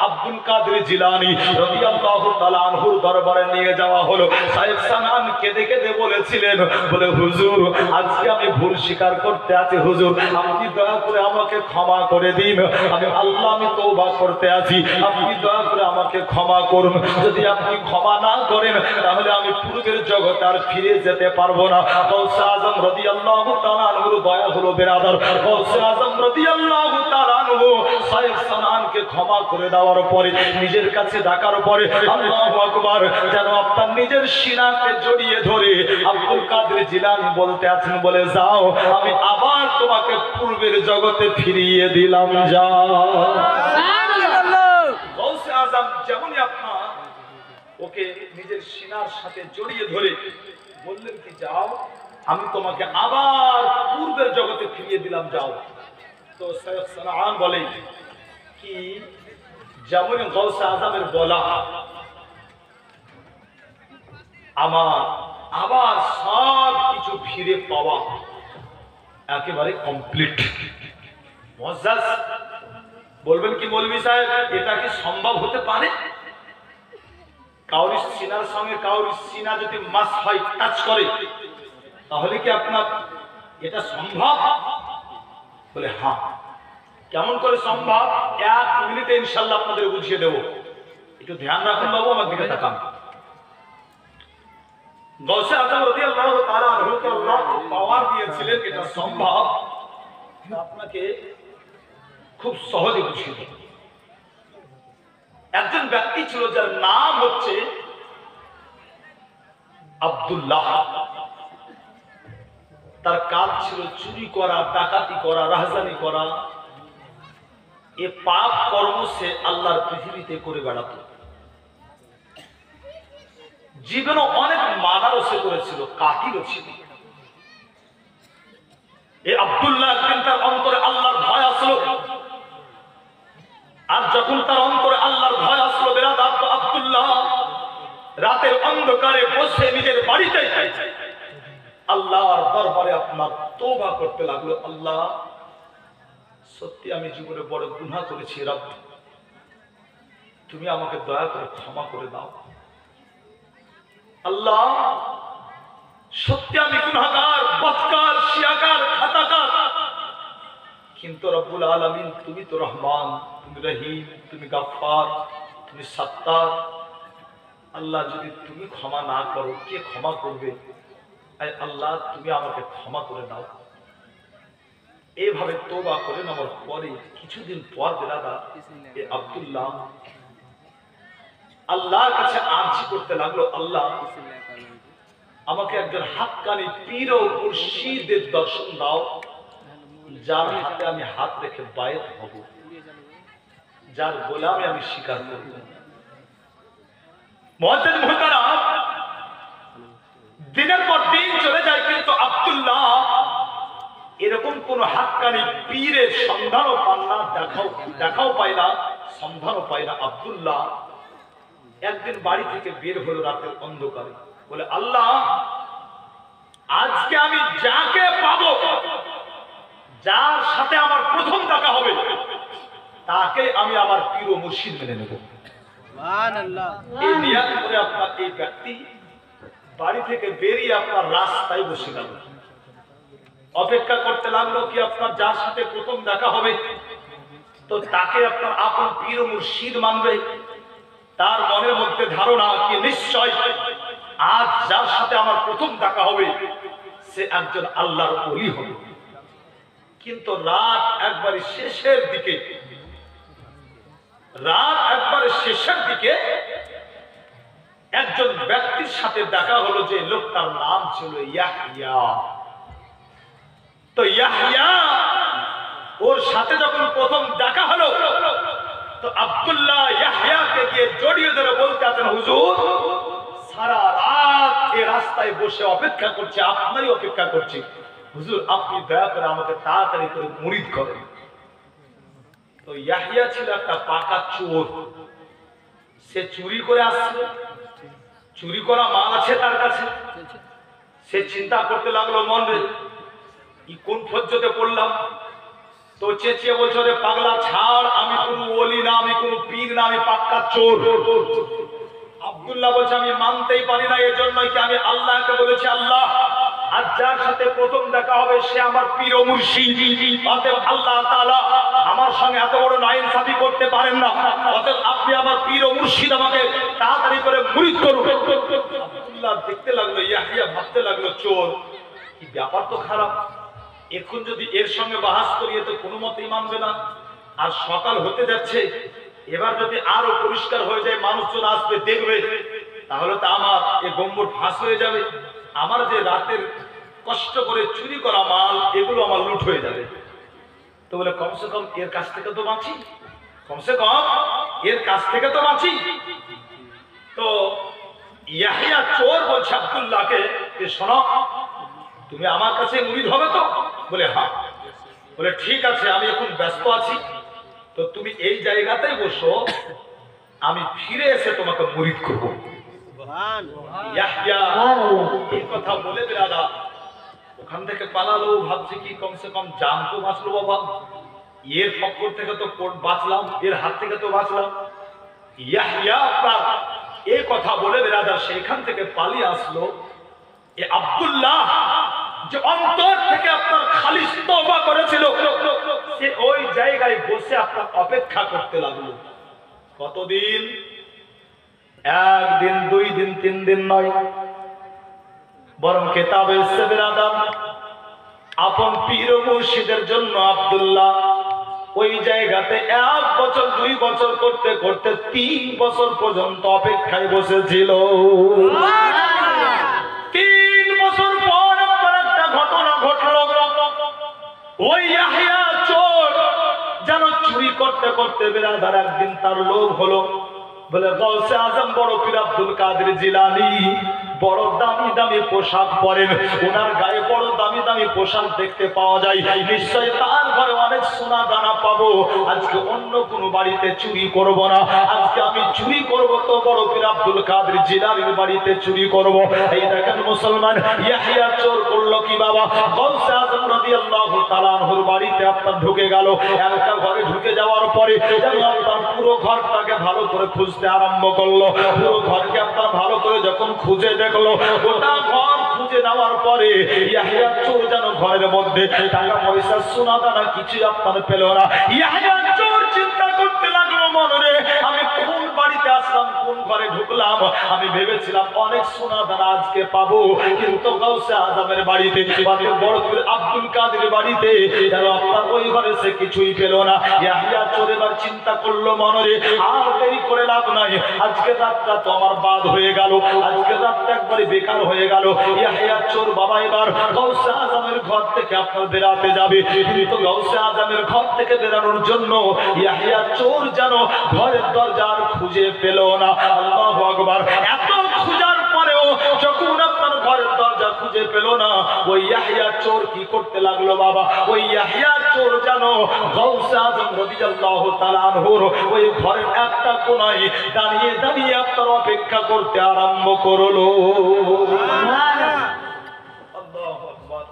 আব্দুল কাদের জিলানী রাদিয়াল্লাহু তাআলা আনহুর দরবারে নিয়ে যাওয়া হলো। শায়েখ সানান কেঁদে কেঁদে বলেছিলেন, বলে হুজুর আজকে আমি ভুল স্বীকার করতে আছি, হুজুর আপনি দয়া করে আমাকে ক্ষমা করে দিন, আমি আল্লাহ আমি তওবা করতে আছি, আপনি দয়া করে আমাকে ক্ষমা করুন। যদি আপনি ক্ষমা না করেন তাহলে আমি পূর্বের জগতে আর ফিরে যেতে পারবো না। গাউসে আজম রাদিয়াল্লাহু তাআলা আনহুর দয়া হলো বিরাদার। গাউসে আজম রাদিয়াল্লাহু তাআলা আনহু শায়েখ সানানকে ক্ষমা করে দেওয়ার পরে নিজের কাছে ডাকার পরে আল্লাহু আকবার যেন আপনার নিজের সিনাকে জড়িয়ে ধরে আব্দুল কাদের জিলানী বলতে আছেন, বলে যাও আমি আবার তোমাকে পূর্বের জগতে ফিরিয়ে দিলাম, যাও। গাউসে আজম যেমনই আপনার ওকে নিজের সিনার সাথে জড়িয়ে ধরে বললেন কি যাও আমি তোমাকে আবার পূর্বের জগতে ফিরিয়ে দিলাম, যাও। তো শায়েখ সানান বলে কি যেমন গাউসে আজমের বলা আমার আবার সব কিছু ফিরে পাওয়া একেবারে কমপ্লিট। মুআজ্জাজ বলবেন কি মৌলভী সাহেব এটা কি সম্ভব হতে পারে? কাউরি সিনার সঙ্গে কাউরি সিনা যদি মাস হয় টাচ করে তাহলে কি আপনার এটা সম্ভব? বলে হ্যাঁ। কেমন করে সম্ভব? 1 মিনিটে ইনশাআল্লাহ আপনাদের বুঝিয়ে দেব, একটু ধ্যান রাখুন বাবু, আমার দিকে তাকান। গাউসে আজম রাদিয়াল্লাহু তাআলা আনহুকে আল্লাহ পাওয়ার দিয়েছিলেন, এটা সম্ভব। আপনাকে খুব সহজে বুঝিয়ে দেব। একজন ব্যক্তি ছিল যার নাম হচ্ছে আব্দুল্লাহ। তার কাজ ছিল চুরি করা, ডাকাতি করা, রাহাজানি করা। এ পাপ কর্ম সে আল্লাহর পৃথিবীতে করে বেড়াতো। জীবনে অনেক মানারও সে করেছিল, কাতিলও ছিল। এই আব্দুল্লাহ একদিন তার অন্তরে আল্লাহর ভয় আসলো। আর যখন তার অন্তরে আল্লাহর ভয় আসলো বিরাদার, আব্দুল্লাহ রাতের অন্ধকারে বসে নিজের বাড়িতে আল্লাহর দরবারে আপনার তওবা করতে লাগলো। আল্লাহ সত্যি আমি জীবনে বড় গুনাহ করেছি, রব তুমি আমাকে দয়া করে ক্ষমা করে দাও। আল্লাহ সত্যি আমি গুনাহগার, বদকার, শিয়াকার, খাতাকার, কিন্তু রব্বুল আলামিন তুমি তো রহমান, তুমি রহিম, তুমি গাফফার, তুমি সাত্তার। আল্লাহ যদি তুমি ক্ষমা না করো কে ক্ষমা করবে? আল্লাহ তুমি আমাকে ক্ষমা করে দাও। এইভাবে তওবা করে নেওয়ার পরে কিছুদিন পর বেরাদা আব্দুল্লাহ আল্লাহর কাছে আরজি করতে লাগলো, আল্লাহ আমাকে একজন হাক্কানি পীর ও মুর্শিদের দর্শন দাও, যার হাতে আমি হাত রেখে বায়াত হব, যার গোলামে আমি স্বীকার করব। মুআজ্জিন মুহতারাম, দিনের পর দিন চলে যায়, কিন্তু আব্দুল্লাহ এরকম কোন হাক্কানি পীরের সন্ধানও পান না, দেখাও পায় না, সন্ধানও পায় না। আব্দুল্লাহ একদিন বাড়ি থেকে বের হলো রাতের অন্ধকারে, বলে আল্লাহ আজকে আমি যাকে পাবো, যার সাথে আমার প্রথম দেখা হবে, তাকে আমি আমার পীর ও মুর্শিদ মেনে নেব। সুবহানাল্লাহ। এই নিয়ত করে আপনার এই ব্যক্তি বাড়ি থেকে বেরিয়ে আপনার রাস্তায় বসে গেল, অপেক্ষা করতে লাগলো কি আপনার যার সাথে প্রথম দেখা হবে তো তাকে আপনার আপন পীর ও মুর্শিদ মানবে। তার মনের মধ্যে ধারণা কি নিশ্চয় আজ যার সাথে আমার প্রথম দেখা হবে সে একজন আল্লাহর ওলি হবে। কিন্তু রাত একবারে শেষের দিকে একজন ব্যক্তির সাথে দেখা হলো, যে লোকটার নাম ছিল ইয়াহইয়া। তো ইয়াহইয়া ওর সাথে যখন প্রথম দেখা হলো তো আব্দুল্লাহ ইয়াহইয়াকে গিয়ে জড়িয়ে ধরে বলতে আছেন, হুজুর সারা রাত এই রাস্তায় বসে অপেক্ষা করছি, আপনারই অপেক্ষা করছি, হুজুর আপনি দয়া করে আমাকে তাড়াতাড়ি করে মুরিদ করেন। তো ইয়াহইয়া ছিল একটা পাকা চোর, সে চুরি করে আসছে, চুরি করা মাল আছে তার কাছে। সে চিন্তা করতে লাগলো মনে, কোন ফজ্জতে পড়লাম। তো চেঁচিয়ে বলছে, রে পাগলা ছাড়, আমি কোনো ওলি না, আমি কোনো পীর না, আমি পাক্কা চোর। আব্দুল্লাহ বলছে আমি মানতেই পারি না, এর জন্যই কি আমি আল্লাহকে বলেছি, আল্লাহ আজ যার সাথে প্রথম দেখা হবে সে আমার পীর ও মুর্শিদ, অতএব আল্লাহ তাআলা আমার সঙ্গে এত বড় নাইনসাফি করতে পারেন না, অতএব আপনি আমার পীর ও মুর্শিদ আমাকে তাড়াতাড়ি করে মুরিদ করুন। আব্দুল্লাহ দেখতে লাগলো, ইয়াহইয়া ভাবতে লাগলো, চোর কি ব্যাপার তো খারাপ, এখন যদি এর সঙ্গে বাহাস করিয়ে তো কোনো মতেই মানবে না। আর সকাল হতে যাচ্ছে, এবার যদি আরো পরিষ্কার হয়ে যায়, মানুষজন আসবে দেখবে, তাহলে তো আমার এই গম্বর ফাঁস হয়ে যাবে, আমার যে রাতের কষ্ট করে চুরি করা মাল এগুলো আমার লুট হয়ে যাবে। তো বলে কমসে কম এর কাছ থেকে তো বাঁচি, কমসে কম এর কাছ থেকে তো বাঁচি। তো ইয়াহইয়া চোর বলছে আব্দুল্লাহকে, শোনো তুমি আমার কাছে মুরিদ হবে তো? বলে হ্যাঁ। বলে ঠিক আছে, আমি এখন ব্যস্ত আছি, তো তুমি এই জায়গাতেই বসো, আমি ফিরে এসে তোমাকে মুরিদ করবো। ইয়াহইয়া এই কথা বলে বেরাদা ওখান থেকে পালালো। ভাবছে কি কমসে কম জান তো বাঁচলো বাবা, এর ফক্কর থেকে তো বাঁচলাম, এর হাত থেকে তো বাঁচলাম। ইয়াহইয়া আপনার এই কথা বলে বেরাদা সেইখান থেকে পালিয়ে আসলো। এ আব্দুল্লাহ যে অন্তর থেকে আপনার খালিস তওবা করেছিল, সে ওই জায়গায় বসে আপনার অপেক্ষা করতে লাগলো। কতদিন? একদিন, 2 দিন, 3 দিন নয়, বরং কিতাবে এসেছে বেরাদার আপন পীর ও মুর্শিদের জন্য আব্দুল্লাহ ওই জায়গাতে 1 বছর 2 বছর করতে করতে 3 বছর পর্যন্ত অপেক্ষায় বসেছিল। 3 বছর পর একটা ঘটনা ঘটল। ওই ইয়াহইয়া চোর যেন চুরি করতে করতে বেরাদার একদিন তার লোভ হলো, বলে গৌসে আজম বড় পীর আব্দুল কাদের জিলানী বড় দামি দামি পোশাক পরেন, ওনার গায়ে বড় দামি দামি পোশাক দেখতে পাওয়া যায়, নিশ্চয় তার ঘরে অনেক সোনা দানা পাবো। আজকে অন্য কোনো বাড়িতে চুরি করব না, আজকে আমি চুরি করব তো বড় পীর আব্দুল কাদের জিলানীর বাড়িতে চুরি করব। এই দেখেন মুসলমান, ইয়াহইয়া চোর করলো কি বাবা, গৌসে আজম রাদিয়াল্লাহু তাআলা আনহুর বাড়িতে আপনার ঢুকে গেল। একটা ঘরে ঢুকে যাওয়ার পরে যেন আপনার পুরো ঘরটাকে ভালো করে খুঁজতে আরম্ভ করলো। পুরো ঘরকে আপনার ভালো করে যখন খুঁজে দেখলো, গোটা ঘর খুঁজে নেওয়ার পরে ইয়াহইয়া চোর যেন ঘরের মধ্যে টাকা পয়সা সোনা দানা কিছু আপনার পেল না। ইয়াহইয়া চোর চিন্তা করতে লাগলো মনে, আমি কোন বাড়ি বাড়িতে আসলাম, কোন ঘরে ঢুকলাম, আমি ভেবেছিলাম অনেক সোনা দানা আজকে পাবো, কিন্তু গাউসে আজমের বাড়িতে, বড় পীর আব্দুল কাদের বাড়িতে যেন আপনার ওই ঘরে সে কিছুই পেল না। ইয়াহিয়া চোর এবার চিন্তা করলো মনে, আর দেরি করে লাভ নাই, আজকে রাতটা তো আমার বাদ হয়ে গেল, আজকে রাতটা একবারে বেকার হয়ে গেল। ইয়াহিয়া চোর বাবা এবার গাউসে আজমের ঘর থেকে আপনার বেরাতে যাবে, কিন্তু গাউসে আজমের ঘর থেকে বেরানোর জন্য ইয়াহিয়া চোর যেন ঘরের দরজা আর খুঁজে পেল না। আল্লাহু আকবার। এত খোঁজার পরেও যখন আপনার ঘরের দরজা খুঁজে পেল না, ওই ইয়াহিয়া চোর কি করতে লাগলো বাবা, ওই ইয়াহিয়া চোর যেন গাউসে আজম রাদিয়াল্লাহু তাআলা আনহুর ওই ঘরের একটা কোণায় দাঁড়িয়ে দাঁড়িয়ে আপনার অপেক্ষা করতে আরম্ভ করলো। আল্লাহু আকবার।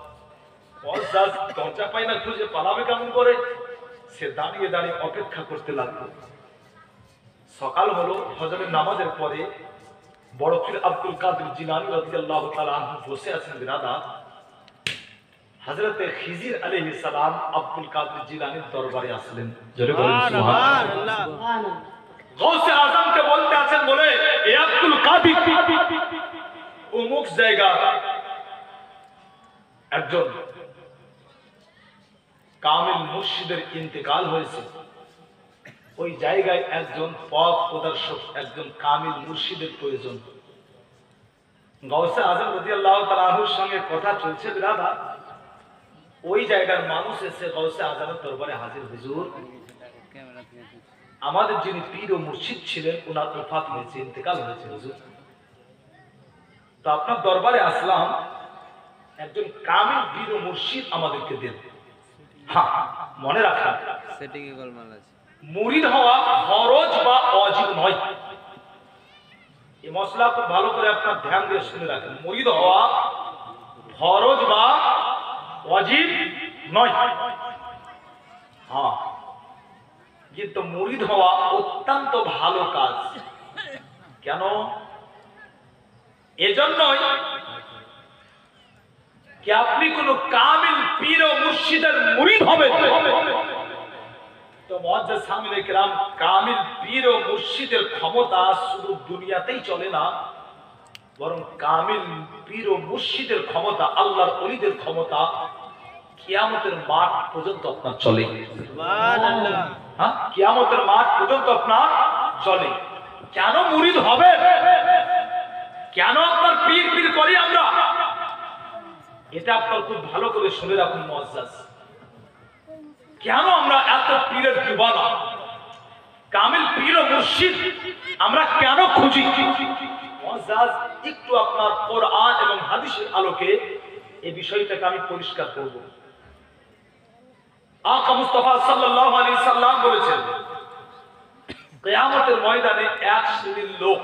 মুআজ্জাজ দরজা পায় না, খুঁজে পালাবে কেমন করে, সে দাঁড়িয়ে দাঁড়িয়ে অপেক্ষা করতে লাগলো। সকাল হলো, ফজরের নামাজের পরে বড় পীর আব্দুল কাদের জিলানী রাদিয়াল্লাহু তাআলা আনহু বসে আছেন বিরাদার। হযরতে খিজির আলাইহিস সালাম আব্দুল কাদের জিলানীর দরবারে আসলেন। জোরে বলেন সুবহানাল্লাহ। গাউসে আজমকে বলতে আছেন, বলে এ আব্দুল কাদের, অমুক জায়গা একজন কামিল মুর্শিদের ইন্তেকাল হয়েছে, ওই জায়গায় একজন পথ প্রদর্শক, একজন কামিল মুর্শিদের প্রয়োজন। গাউসে আজম রাদিয়াল্লাহু তাআলা আনহুর সঙ্গে কথা চলছে বিরাদার, ওই জায়গার মানুষ এসে গাউসে আজমের দরবারে হাজির, হুজুর আমাদের যিনি পীর ও মুর্শিদ ছিলেন ওনার ওফাত হয়েছে, ইন্তেকাল হয়েছে হুজুর, তো আপনার দরবারে আসলাম, একজন কামিল পীর ও মুর্শিদ আমাদেরকে দেন। হ্যাঁ, মনে রাখা মুরিদ হওয়া ফরজ বা ওয়াজিব নয়, এই মশলা খুব ভালো করে আপনার ধ্যান দিয়ে শুনে রাখেন। মুরিদ হওয়া ফরজ বা ওয়াজিব নয়, হ্যাঁ, কিন্তু মুরিদ হওয়া অত্যন্ত ভালো কাজ। কেন? এজন্যই কি আপনি কোন কামিল পীর ও মুর্শিদের মুরিদ হবেন তো মুআজ্জাজ সামিনে কিরাম, কামিল পীর ও মুর্শিদের ক্ষমতা শুধু দুনিয়াতেই চলে না, বরং কামিল পীর ও মুর্শিদের ক্ষমতা, আল্লাহর ওলিদের ক্ষমতা কিয়ামতের মাঠ পর্যন্ত আপনার চলে। সুবহানাল্লাহ। হ্যাঁ, কিয়ামতের মাঠ পর্যন্ত আপনার চলে। কেন মুরিদ হবে, কেন আপনার পীর পীর করি আমরা, এটা আপনার খুব ভালো করে শুনে রাখুন মুআজ্জাজ। কেন আমরা এত পীরের দিওয়ানা, কামিল পীর ও মুর্শিদ আমরা কেন খুঁজি? মুআজ্জাজ একটু আপনার কোরআন এবং হাদিসের আলোকে এই বিষয়টাকে আমি পরিষ্কার করব। আকা মুস্তাফা সাল্লাল্লাহু আলাইহি সাল্লাম বলেছেন, কিয়ামতের ময়দানে এক শ্রেণীর লোক,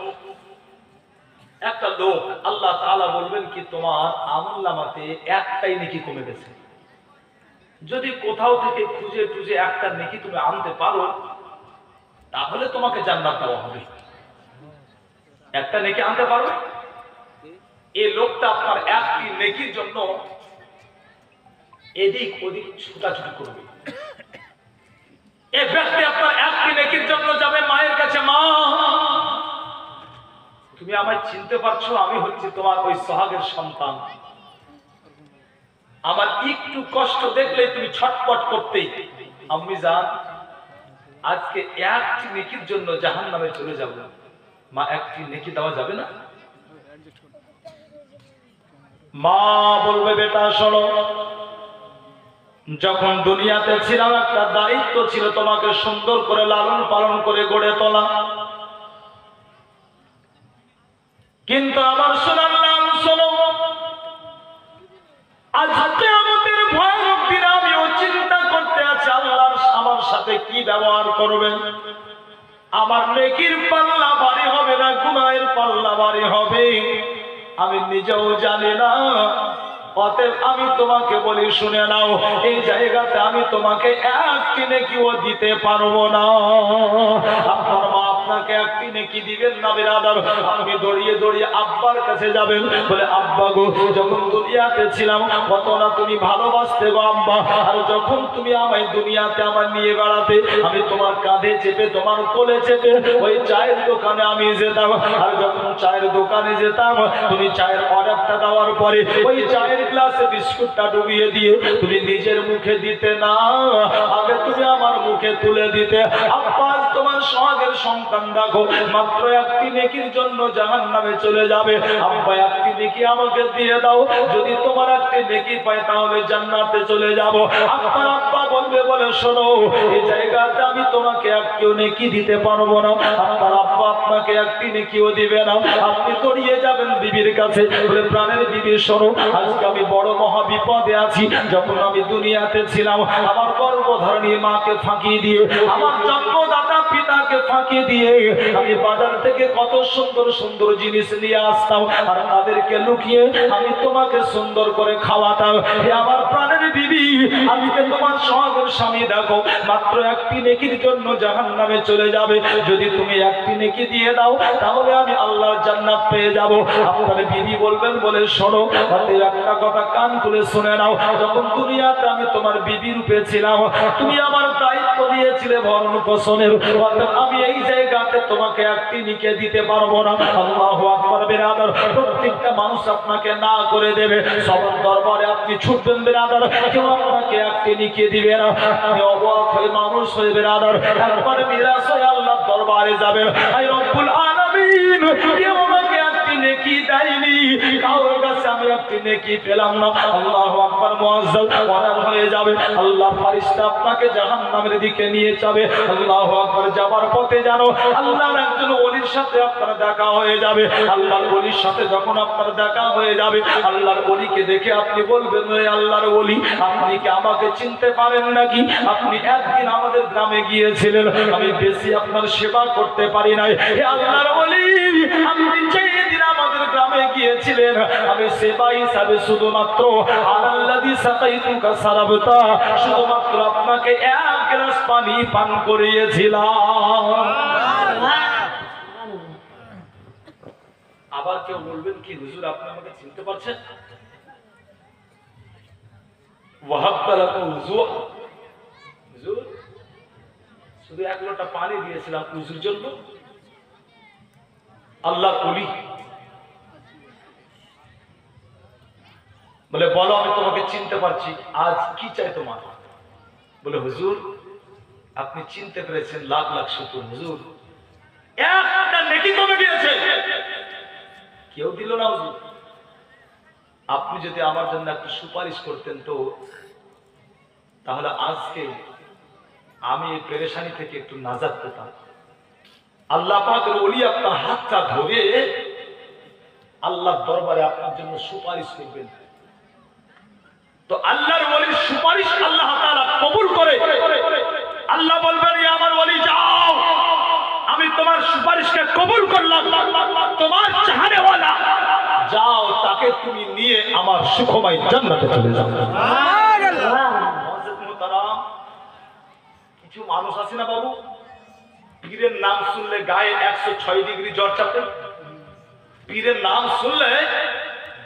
একটা লোক আল্লাহ তাআলা বলবেন কি তোমার আমলনামাতে একটাই নেকি কমে গেছে, যদি কোথাও থেকে খুঁজে টুজে একটা নেকি তুমি আনতে পারো তাহলে তোমাকে জান্নাত দেওয়া হবে। একটা নেকি আনতে পারো, এই লোকটা আপনার একটি নেকির জন্য এদিক ওদিক ছুটাছুটি করবে। এই ব্যক্তি আপনার একটি নেকির জন্য যাবে মায়ের কাছে, মা তুমি আমায় চিনতে পারছো, আমি হচ্ছি তোমার ওই সোহাগের সন্তান, আমার একটু কষ্ট দেখলে তুমি ছটপট করতেই, আম্মি জান আজকে একটি নেকির জন্য জাহান্নামে চলে যাব, মা একটি নেকি দেওয়া যাবে না? মা বলবে বেটা শোনো, যখন দুনিয়াতে ছিলাম একটা দায়িত্ব ছিল তোমাকে সুন্দর করে লালন পালন করে গড়ে তোলা, কিন্তু আমার সোনার লাল শোনো, আজকে আমাদের ভয়ানক দিন আমিও চিন্তা করতে আছি আল্লাহর আমার সাথে কি ব্যবহার করবেন, আমার নেকির পাল্লা ভারী হবে না গুনাহের পাল্লা ভারী হবে, আমি নিজেও জানি না। অতএব আমি তোমাকে বলি শুনে নাও, এই জায়গাতে আমি তোমাকে একটি নেকিও দিতে পারবো না। আপনার মা আপনাকে একটি নেকি দিবেন না বিরাদার। আপনি দৌড়িয়ে দৌড়িয়ে আব্বার কাছে যাবেন, বলে আব্বা গো, যখন দুনিয়াতে ছিলাম কত না তুমি ভালোবাসতে গো আব্বা, আর যখন তুমি আমায় দুনিয়াতে আমার নিয়ে বেড়াতে আমি তোমার কাঁধে চেপে তোমার কোলে চেপে ওই চায়ের দোকানে আমি যেতাম, আর যখন চায়ের দোকানে যেতাম তুমি চায়ের অর্ডারটা দেওয়ার পরে ওই চায়ের গ্লাসে বিস্কুটটা ডুবিয়ে দিয়ে তুমি নিজের মুখে দিতে না, আগে তুমি আমার মুখে তুলে দিতে। আব্বা তোমার সোহাগের সন্তান দেখো মাত্র একটি নেকির জন্য জাহান্নামে চলে যাবে, আব্বা একটি নেকি আমাকে দিয়ে দাও, যদি তোমার একটি নেকি পাই তাহলে জান্নাতে চলে যাব। আপনার আব্বা বলবে, বলে শোনো এই জায়গাতে আমি তোমাকে একটিও নেকি দিতে পারবো না, আপনার আব্বা আপনাকে একটি নেকিও দিবে না। আপনি দৌড়িয়ে যাবেন বিবির কাছে, বলে প্রাণের বিবি শোনো আজকে আমি বড় মহা বিপদে আছি, যখন আমি দুনিয়াতে ছিলাম আমার গর্ভধারণী মাকে ফাঁকি দিয়ে, আমার জন্মদাতা পিতাকে ফাঁকি দিয়ে আমি বাজার থেকে কত সুন্দর সুন্দর জিনিস নিয়ে আসতাম, আর তাদেরকে লুকিয়ে আমি তোমাকে সুন্দর করে খাওয়াতাম। হে আমার প্রাণের বিবি, আজকে তোমার সোহাগের স্বামী দেখো মাত্র একটি নেকির জন্য জাহান্নামে চলে যাবে, যদি তুমি একটি নেকি দিয়ে দাও তাহলে আমি আল্লাহর জান্নাত পেয়ে যাব। আপনার বিবি বলবেন, বলে শোনো অতএব একটা কথা কান খুলে শুনে নাও, যখন দুনিয়াতে আমি তোমার বিবি রূপে ছিলাম তুমি আমার দায়িত্ব দিয়েছিলে ভরণ পোষণের, অতএব আমি এই জায়গাতে তোমাকে একটি নিকে দিতে পারবো না। আল্লাহু আকবার বিরাদার, প্রত্যেকটা মানুষ আপনাকে না করে দেবে, সবার দরবারে আপনি ছুটবেন বিরাদার, কেউ আপনাকে একটি নিকে দিবে না। আপনি অবাক হয়ে মানুষ হয়ে বিরাদার একবার নিরাশ হয়ে আল্লাহর দরবারে যাবেন, আই রব্বুল আলামিন কেউ আমাকে একটি নেকি দেয়নি, কারোর কাছে আমি একটি নেকি পেলাম না। আল্লাহু আকবার মুআজ্জাল ওয়ানার হয়ে যাবে, আল্লাহ ফেরেশতা আপনাকে জাহান্নামের দিকে নিয়ে যাবে। আল্লাহু আকবার, যাবার পথে জানো আল্লাহর একজন ওলির সাথে আপনার দেখা হয়ে যাবে। আল্লাহর ওলির সাথে যখন আপনার দেখা হয়ে যাবে, আল্লাহর ওলিকে দেখে আপনি বলবেন, আল্লাহর ওলি আপনি কি আমাকে চিনতে পারেন নাকি? আপনি একদিন আমাদের গ্রামে গিয়েছিলেন, আমি বেশি আপনার সেবা করতে পারি নাই। হে আল্লাহর ওলি, আপনি যেদিন আমাদের গ্রামে গিয়েছিলেন আমি সেবা হিসাবে শুধুমাত্র আল্লাযী সাকাইতুকা সারাবতা, শুধুমাত্র আপনাকে এক গ্লাস পানি পান করিয়েছিলাম। আবার কেউ বলবেন কি হুজুর আপনি আমাকে চিনতে পারছেন? ওয়াহাব্বা লাকুম হুজুর, হুজুর শুধু এক লোটা পানি দিয়েছিলাম হুজুর জন্য। আল্লাহ ওলি বলে, বলো আমি তোমাকে চিনতে পারছি, আজ কি চাই তোমার? বলে হুজুর আপনি চিনতে পেরেছেন, লাখ লাখ শুকর হুজুর, একটা নেকি কমে গিয়েছে। কেউ দিল না হুজুর, আপনি যদি আমার জন্য একটু সুপারিশ করতেন তো তাহলে আজকে আমি এই পেরেশানি থেকে একটু নাজাত পেতাম। আল্লাহ পাকের ওলি আপনার হাতটা ধরে আল্লাহর দরবারে আপনার জন্য সুপারিশ করবেন, তো আল্লাহর ওলির সুপারিশ আল্লাহ তাআলা কবুল করে। আল্লাহ বলবেন, আমার ওলি যাও, আমি তোমার সুপারিশকে কবুল করলাম, তোমার চাহনে ওয়ালা যাও, তাকে তুমি নিয়ে আমার সুখময় জান্নাতে চলে যাও। সুবহানাল্লাহ। মুহতারাম, কিছু মানুষ আছে না বাবু, পীরের নাম শুনলে গায়ে 106 ডিগ্রি জ্বর চাপে। পীরের নাম শুনলে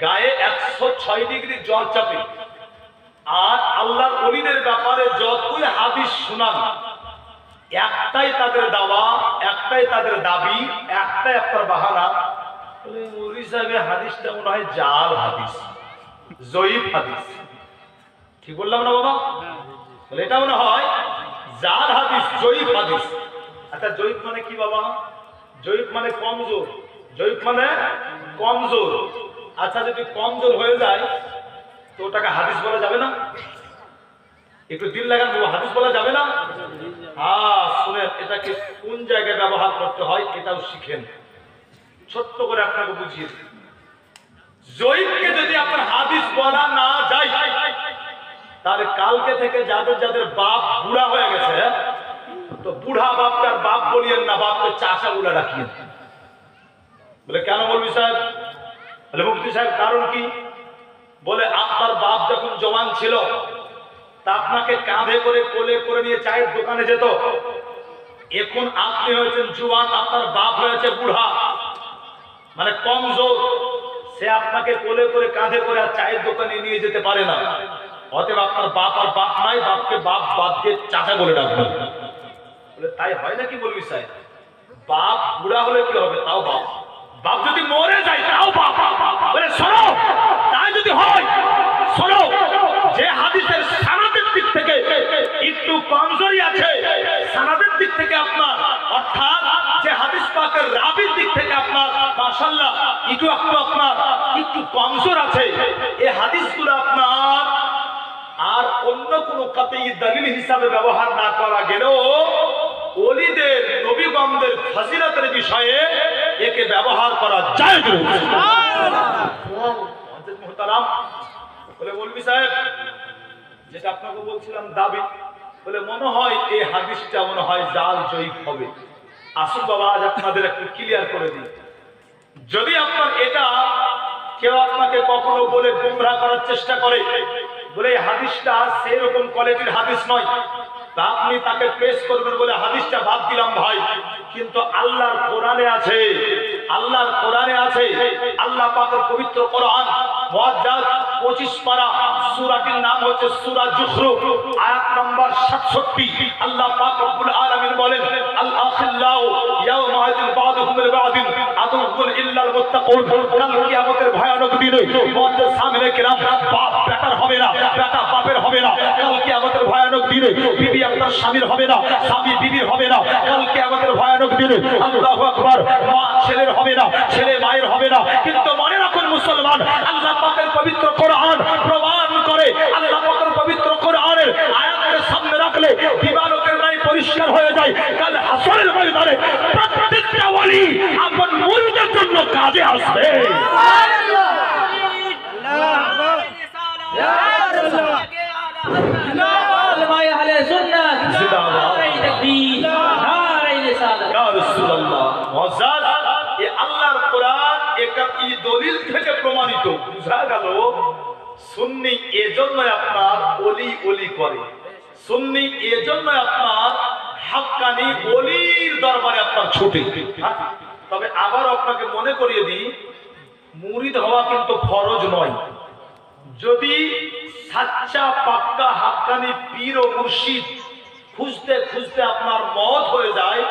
গায়ে 106 ডিগ্রি জ্বর চাপে। আর আল্লাহর ওলিদের ব্যাপারে যতই হাদিস শোনান, একটাই তাদের দাওয়া, একটাই তাদের দাবি, একটাই আপনার বাহানা, ওলি সাহেবের হাদিসটা মনে হয় জাল হাদিস, জয়ীফ হাদিস। ঠিক বললাম না বাবা? বলে এটা মনে হয় জাল হাদিস, জয়ীফ হাদিস। আচ্ছা জয়ীফ মানে কি বাবা? জয়ীফ মানে কমজোর, জয়ীফ মানে কমজোর। আচ্ছা যদি কমজোর হয়ে যায় তো ওটাকে হাদিস বলা যাবে না? একটু দিল লাগান বাবা, হাদিস বলা যাবে না? হ্যাঁ শুনেন, এটাকে কোন জায়গায় ব্যবহার করতে হয় এটাও শিখেন। ছোট্ট করে আপনাকে বুঝিয়ে দিই, জয়ীফকে যদি আপনার হাদিস বলা না যায় তাহলে কালকে থেকে যাদের যাদের বাপ বুড়া হয়ে গেছে, তো বুড়া বাপকে আর বাপ বলিয়েন না, বাপকে চাচা বলে রাখিয়েন। বলে কেন বলবি সাহেব? বলে মুফতি সাহেব কারণ কি? বলে আপনার বাপ যখন জওয়ান ছিল তা আপনাকে কাঁধে করে কোলে করে নিয়ে চায়ের দোকানে যেত, এখন আপনি হয়েছেন জোয়ান, আপনার বাপ হয়েছে বুড়া, মানে কমজোর, সে আপনাকে কোলে করে কাঁধে করে আর চায়ের দোকানে নিয়ে যেতে পারে না। অতএব আপনার বাপ আর বাপ নাই, বাপকে বাপ বাদ দিয়ে চাচা বলে ডাকবেন। বলে তাই হয় নাকি বলবি সাহেব? বাপ বুড়া হলে কি হবে? তাও বাপ। বাপ যদি মরে যায় তাও বাপ। বলে শোনো, তাই যদি হয় শোনো, যে হাদিসের সানাদের দিক থেকে একটু কমজোরি আছে, সানাদের দিক থেকে আপনার, অর্থাৎ যে হাদিস পাকের রাবির দিক থেকে আপনার মাশাআল্লাহ একটু আপনার একটু কমজোর আছে, এই হাদিসগুলো আপনার আর অন্য কোনো কাতঈ দলিল হিসাবে ব্যবহার না করা গেলেও ওলিদের নবীগণদের ফজিলতের বিষয়ে একে ব্যবহার করা জায়েজ রয়েছে। মুহতারাম, বলে মৌলভী সাহেব যেটা আপনাকে বলছিলাম দাবি, বলে মনে হয় এই হাদিসটা মনে হয় জাল জয়ীফ হবে। আসুন বাবা আজ আপনাদের একটু ক্লিয়ার করে দিই। যদি আপনার এটা কেউ আপনাকে কখনো বলে গুমরাহ করার চেষ্টা করে, বলে এই হাদিসটা সেই রকম কোয়ালিটির হাদিস নয়, তা আপনি তাকে পেশ করবেন বলে হাদিসটা বাদ দিলাম ভাই, কিন্তু আল্লাহর কোরআনে আছে, আল্লাহর কোরআনে আছে, আল্লাহ পাকের পবিত্র কোরআন মুআজ্জাজ 25 পারা, সূরাটির নাম হচ্ছে সূরা যুখরুফ, আয়াত নাম্বার 67। আল্লাহ পাক রব্বুল আলামিন বলেন, আল আখিল্লাউ ইয়াউমাইযিন বা'দুহুম লিবা'দিন আদুউন ইল্লাল মুত্তাকুন। কাল কিয়ামতের ভয়ানক দিনে মুআজ্জাজ সামনে কিরাম, বাপ বেটার হবে না, বেটা বাপের হবে না। কাল কিয়ামতের ভয়ানক দিনে বিবি আপনার স্বামীর হবে না, স্বামী বিবির হবে না। কাল কিয়ামতের ভয়ানক দিনে আল্লাহু আকবার, মা ছেলের হবে না, ছেলে মায়ের হবে না। কিন্তু মনে রাখুন মুসলমান, আল্লাহ পাকের পবিত্র কোরআন প্রমাণ করে, আল্লাহ পাকের পবিত্র কোরআনের আয়াতকে সামনে রাখলে দিবালোকের ন্যায় পরিষ্কার হয়ে যায়। কাল হাসরের ময়দানে প্রত্যেকটা ওলি আপন মুরিদের জন্য কাজে আসবে। সুবহানাল্লাহ, আল্লাহু আকবার, ইয়া রাসূলুল্লাহ, জিন্দাবাদ মায়া আহলে সুন্নাত, জিন্দাবাদ, তাকবীর, নারে রিসালাত, ইয়া রাসূলুল্লাহ। মুআজ্জাজ, এই আল্লাহর কোরআন একাকি দলিল থেকে প্রমাণিত। বুঝা গেল সুন্নি এজন্য আপনার ওলি ওলি করে, সুন্নি এজন্য আপনার হাক্কানি ওলির দরবারে আপনার ছুটে। তবে আবার আপনাকে মনে করিয়ে দিই, মুরিদ হওয়া কিন্তু ফরজ নয়। যদি সাচ্চা পাক্কা হাক্কানি পীর ও মুর্শিদ খুঁজতে খুঁজতে আপনার মত হয়ে যায়,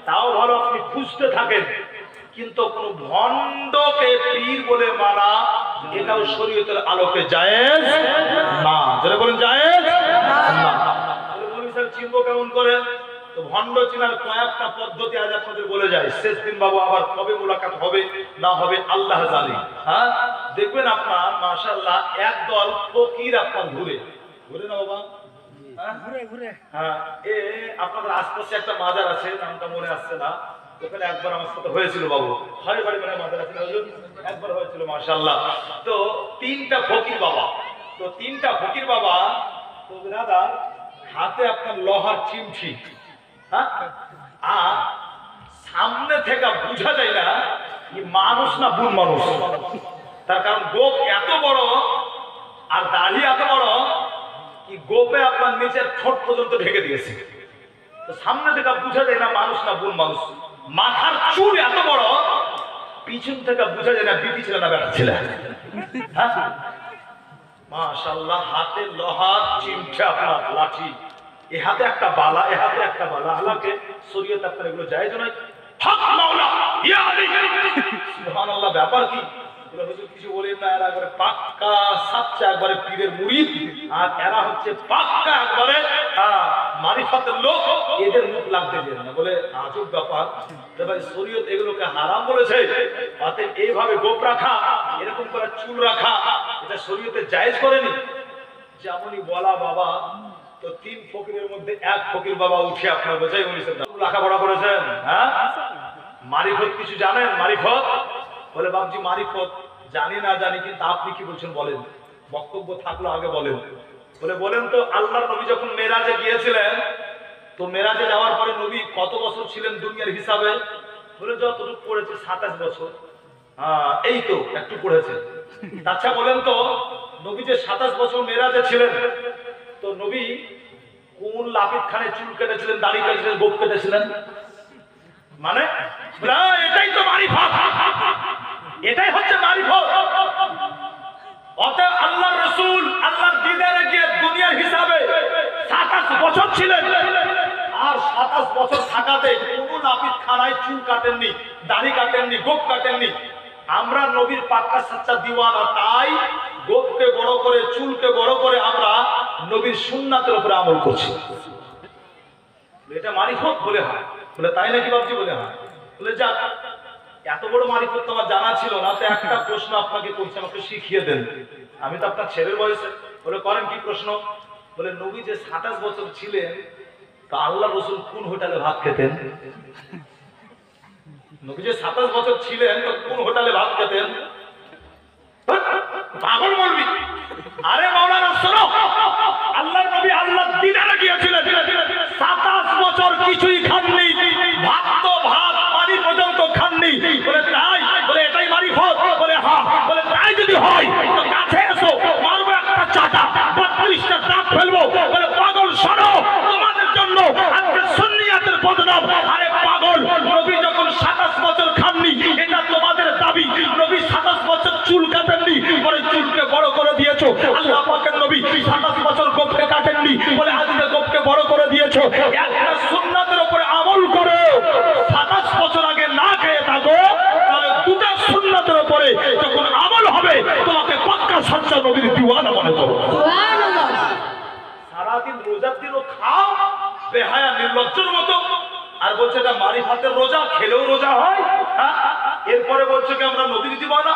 তাও ভালো, আপনি খুঁজতে থাকেন, কিন্তু কোন ভণ্ডকে পীর বলে মানা এটাও শরীয়তের আলোকে জায়েজ না। যারা বলেন জায়েজ না। চিনবো কেমন করে? তো ভণ্ড চিনার কয়েকটা পদ্ধতি আজ আপনাদের বলে যায়। শেষ দিন বাবু আবার কবে মোলাকাত হবে না হবে আল্লাহ জানে। হ্যাঁ, দেখবেন আপনার মাশাআল্লাহ একদল ফকির আপনার ঘুরে ঘুরে না বাবা, ঘুরে ঘুরে, হ্যাঁ, আপনাদের আশপাশে একটা মাজার আছে, নামটা মনে আসছে না, ওখানে একবার আমার সাথে হয়েছিল বাবু, হয় বাড়ি মানে মাজার আছে একবার হয়েছিল মাশাআল্লাহ। তো তিনটা ফকির বাবা, তো তিনটা ফকির বাবা, তো দাদা হাতে আপনার লোহার চিমটি, হ্যাঁ, আর সামনে থেকে বোঝা যায় না মানুষ না বুন মানুষ। তার কারণ গোপ এত বড় আর দাড়ি এত বড় কি গোপে আপনার নিচের ঠোঁট পর্যন্ত ঢেকে দিয়েছে। তো সামনে থেকে বোঝা যায় না মানুষ না বুন মানুষ। মাথার চুল এত বড়, পিছন থেকে বোঝা যায় না বিটি ছিল না বেটা ছিল। হ্যাঁ, মাশাআল্লাহ, হাতে লোহার চিমটা আপনার লাঠি, এ হাতে একটা বালা, এ হাতে একটা বালা। আল্লাহকে শরীয়ত আপনার এগুলো জায়েজ নয়। হক মাওলা ইয়া আলী, সুবহানাল্লাহ। ব্যাপার কি? হুজুর কিছু বলেন না, এরা একবারে পাক্কা সাচ্চা একবারে পীরের মুরিদ, আর এরা হচ্ছে পাক্কা একবারে মারিফাতের লোক, এদের মুখ লাগতে দেন না। বলে আজব ব্যাপার, ভাই শরীয়ত এগুলোকে হারাম বলেছে, তাতে এইভাবে গোপ রাখা, এরকম করে চুল রাখা, এটা শরীয়তে জায়েজ করেনি। যেমনই বলা বাবা, তো তিন ফকিরের মধ্যে এক ফকির বাবা উঠে আপনার বোঝাই বলেছেন লেখাপড়া করেছেন, হ্যাঁ, মারিফত কিছু জানেন? মারিফত বলে বাবজি মারিফত জানি না জানি, কিন্তু আপনি কি বলছেন বলেন, বক্তব্য থাকলো আগে বলেন। বলে বলেন তো, আল্লাহর নবী যখন মেরাজে গিয়েছিলেন, তো মেরাজে যাওয়ার পরে নবী কত বছর ছিলেন দুনিয়ার হিসাবে? বলে যতটুকু পড়েছে 27 বছর। হ্যাঁ, এই তো একটু পড়েছে। আচ্ছা বলেন তো, নবী যে 27 বছর মেরাজে ছিলেন, তো নবী কোন লাফিত খানে চুল কেটেছিলেন, দাড়ি কেটেছিলেন, গোপ কেটেছিলেন? মানে এটাই তো মারিফত, এটাই হচ্ছে মারিফত। অতএব আল্লাহর রাসূল আল্লাহর দিদারে গিয়ে দুনিয়ার হিসাবে 27 বছর ছিলেন, আর 27 বছর থাকাতে কোনো নাপিত খানায় চুল কাটেননি, দাড়ি কাটেননি, গোপ কাটেননি। আমরা নবীর পাক্কা সাচ্চা দিওয়ানা, তাই গোপকে বড় করে, চুলকে বড় করে আমরা নবীর সুন্নাতের উপরে আমল করছি। এটা মারিফত বলে হয়। বলে তাই নাকি বাবজি? বলে হয়। বলে যাক, এত বড় মারিফত তোমার জানা ছিল না, তো একটা প্রশ্ন আপনাকে করছি, আমাকে শিখিয়ে দেন। আমি তো আপনার ছেলের বয়সে। বলে করেন, কি প্রশ্ন? বলে নবী যে 27 বছর ছিলেন, তা আল্লাহ রসুল কোন হোটেলে ভাত খেতেন? নবী যে 27 বছর ছিলেন, তো কোন হোটেলে ভাত খেতেন? পাগল বলবি? আরে মাওলানা শোনো, আল্লাহর নবী আল্লাহর দিদারে গিয়েছিলেন, 27 বছর কিছুই খাননি, ভাত তো ভাত, পানি পর্যন্ত খাননি। বলে তাই? বলে এটাই মারিফত। বলে হ্যাঁ। বলে তাই যদি হয় তো কাছে এসো, মারবো একটা চাটা, 32টা দাঁত ফেলবো। বলে পাগল শোনো, তোমাদের জন্য আজকে সুন্নিয়াতের বদনাম। আরে পাগল, নবী যখন 27 বছর খাননি, এটা তোমাদের দাবি। নবী 27 বছর চুল কাটেননি, বলে চুলকে বড় করে দিয়েছো। আল্লাহ পাকের নবী 27 বছর গোপকে কাটেননি, বলে আজকে গোপকে বড় করে দিয়েছো। একটা সুন্নাতের উপরে আমল করো, 27 বছর আগে না খেয়ে থাকো, তাহলে দুটা সুন্নাতের উপরে যখন আমল হবে, তোমাকে পাক্কা সাচ্চা নবীর দিওয়ানা মনে করো। সুবহানাল্লাহ। সারাদিন রোজার দিনও খাও বেহায়া নির্লজ্জের মতো, আর বলছে এটা মারিফাতের রোজা, খেলেও রোজা হয়। হ্যাঁ, এরপরে বলছে কি আমরা নবীর দিওয়ানা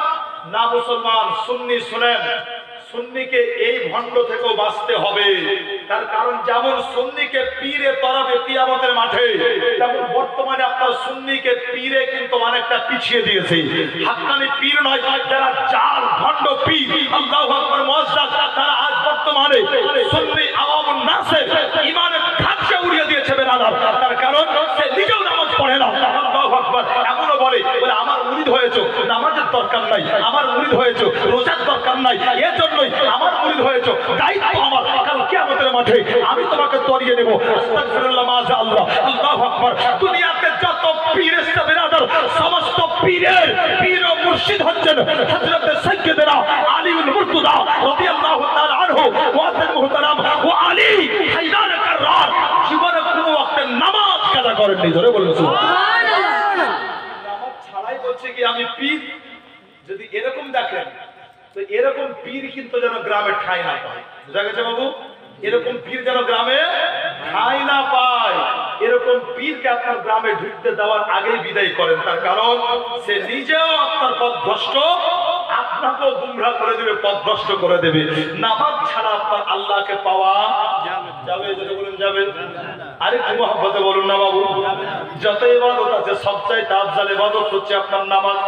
না? মুসলমান সুন্নি শুনেন, সুন্নিকে এই ভণ্ড থেকেও বাঁচতে হবে। তার কারণ যেমন সুন্নিকে পীরে তরাবে কিয়ামতের মাঠে, তেমন বর্তমানে আপনার সুন্নিকে পীরে কিন্তু অনেকটা পিছিয়ে দিয়েছে। হাক্কানি পীর নয়, যারা জাল ভণ্ড পীর, আল্লাহু আকবার মুআজ্জাজ, তারা আজ বর্তমানে সুন্নি আওয়ামুন নাসের ঈমানের খাঁচা উড়িয়ে দিয়েছে বেরাদার। তার কারণ সে নিজেও নামাজ পড়ে না। আল্লাহু আকবার। এমনও বলে আমার মুরিদ হয়েছে, নামাজের দরকার নাই। আমার মুরিদ হয়েছে, রোজার দরকার নাই। এর জন্যই আমার মুরিদ হয়েছে, দায়িত্ব আমার, কাল কিয়ামতের মাঠে আমি তোমাকে তরিয়ে নেব। আস্তাগফিরুল্লাহ, মাশাআল্লাহ, আল্লাহু আকবার। দুনিয়াতে যত পীর এসেছে বেরাদার, সমস্ত পীরের পীর ও মুর্শিদ হচ্ছেন হযরত সাইয়্যিদনা আলীউল মুর্তজা রাদিয়াল্লাহু তাআলা আনহু ওয়াসিল মুহতারাম ও আলী হায়দার কাররার জীবনে কোনো ওয়াক্তে নামাজ কাজা করেননি। ধরে বলুন সুবহানাল্লাহ। নামাজ ছাড়াই বলছে কি আমি পীর। যদি এরকম দেখেন, তো এরকম পীর কিন্তু যেন গ্রামে ঠাঁই না পায়। বুঝা গেছে বাবু? এরকম পীর যেন গ্রামে ঠাঁই না পায়। এরকম পীরকে আপনার গ্রামে ঢুকতে দেওয়ার আগেই বিদায় করেন। তার কারণ সে নিজেও আপনার পথভ্রষ্ট, আপনাকেও গুমরাহ করে দেবে, পথভ্রষ্ট করে দেবে। নামাজ ছাড়া আপনার আল্লাহকে পাওয়া যাবে? যদি বলেন যাবে। আরে একটু মহব্বতে বলুন না বাবু। যত ইবাদত আছে সবচাইতে আফজাল ইবাদত হচ্ছে আপনার নামাজ।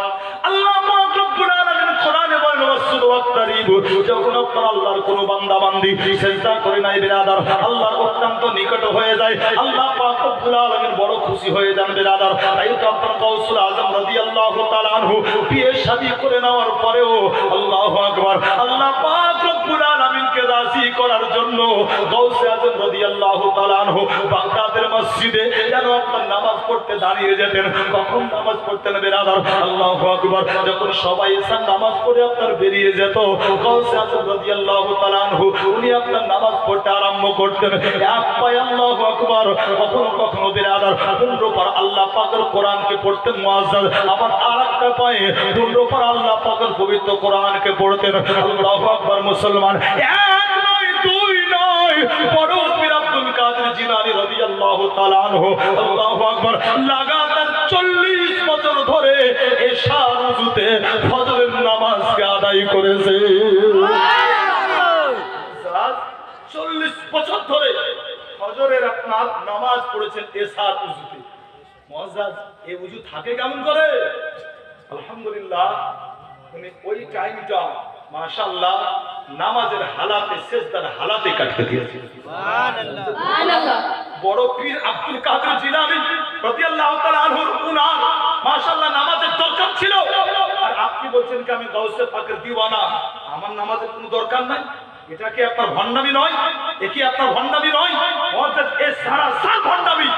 আল্লাহ পাক রব্বুল আলামিন কোরআনে বলেন ওয়াসজুদু ওয়াক্তারিবু, যখন আপনার আল্লাহর কোনো বান্দা বান্দি সিজদা করে নাই বেরাদার, আল্লাহর অত্যন্ত নিকট হয়ে যায়, আল্লাহ পাক রব্বুল আলামিন বড় খুশি হয়ে যান বেরাদার। তাই তো আপনার গাউসুল আজম রাদিয়াল্লাহু তাআলা আনহু বিয়ে শাদী করে নেওয়ার পরেও আল্লাহু আকবার, আল্লাহ পাক রব্বুল আলামিনকে রাজি করার জন্য গাউসে আজম রাদিয়াল্লাহু তাআলা আনহু বাগদাদের মসজিদে যেন আপনার নামাজ পড়তে দাঁড়িয়ে যেতেন। কখন নামাজ পড়তেন বেরাদার? আল্লাহু আকবার। যখন সবাই এসে নামাজ পড়ে আপনার বেরিয়ে যেত, গাউসে আজম রাদিয়াল্লাহু তাআলা আনহু উনি আপনার নামাজ পড়তে আরম্ভ করতেন। এক পায়ে আল্লাহু আকবার, কখনো কখনো বেরাদার 15 বার আল্লাহ পাকের কোরআনকে পড়তেন মুআজ্জাজ, আবার আরেকটা পায়ে 15 বার আল্লাহ পাকের পবিত্র কোরআনকে পড়তেন। আল্লাহু আকবার। মুসলমান, এক নয়, দুই নয়, বড় পীর আব্দুল কাদের জিলানী রাদিয়াল্লাহু তাআলা আনহু আল্লাহু আকবার লাগাতার 40 বছর ধরে এশা রুজুতে ফজরের নামাজকে আদায় করেছে। সুবহানাল্লাহ। 40 বছর ধরে ফজরের আপনার নামাজ পড়েছেন এশার উজুতে। মুআজ্জাজ, এই উজু থাকে কেমন করে? আলহামদুলিল্লাহ, উনি ওই টাইমটা মাশাআল্লাহ নামাজের হালাতে, সিজদার হালাতে কাটতে দিয়েছেন। সুবহানাল্লাহ, সুবহানাল্লাহ। বড় পীর আব্দুল কাদের জিলানী রাদিয়াল্লাহু তাআলা আনহুর উনার মাশাআল্লাহ নামাজের দরকার ছিল, আর আপনি বলছেন কি আমি গাউসে পাকের দিওয়ানা, আমার নামাজের কোনো দরকার নাই? এটা কি আপনার ভণ্ডামি নয়? এ কি আপনার ভণ্ডামি নয়? মুআজ্জাজ এ সারা সার ভণ্ডামি,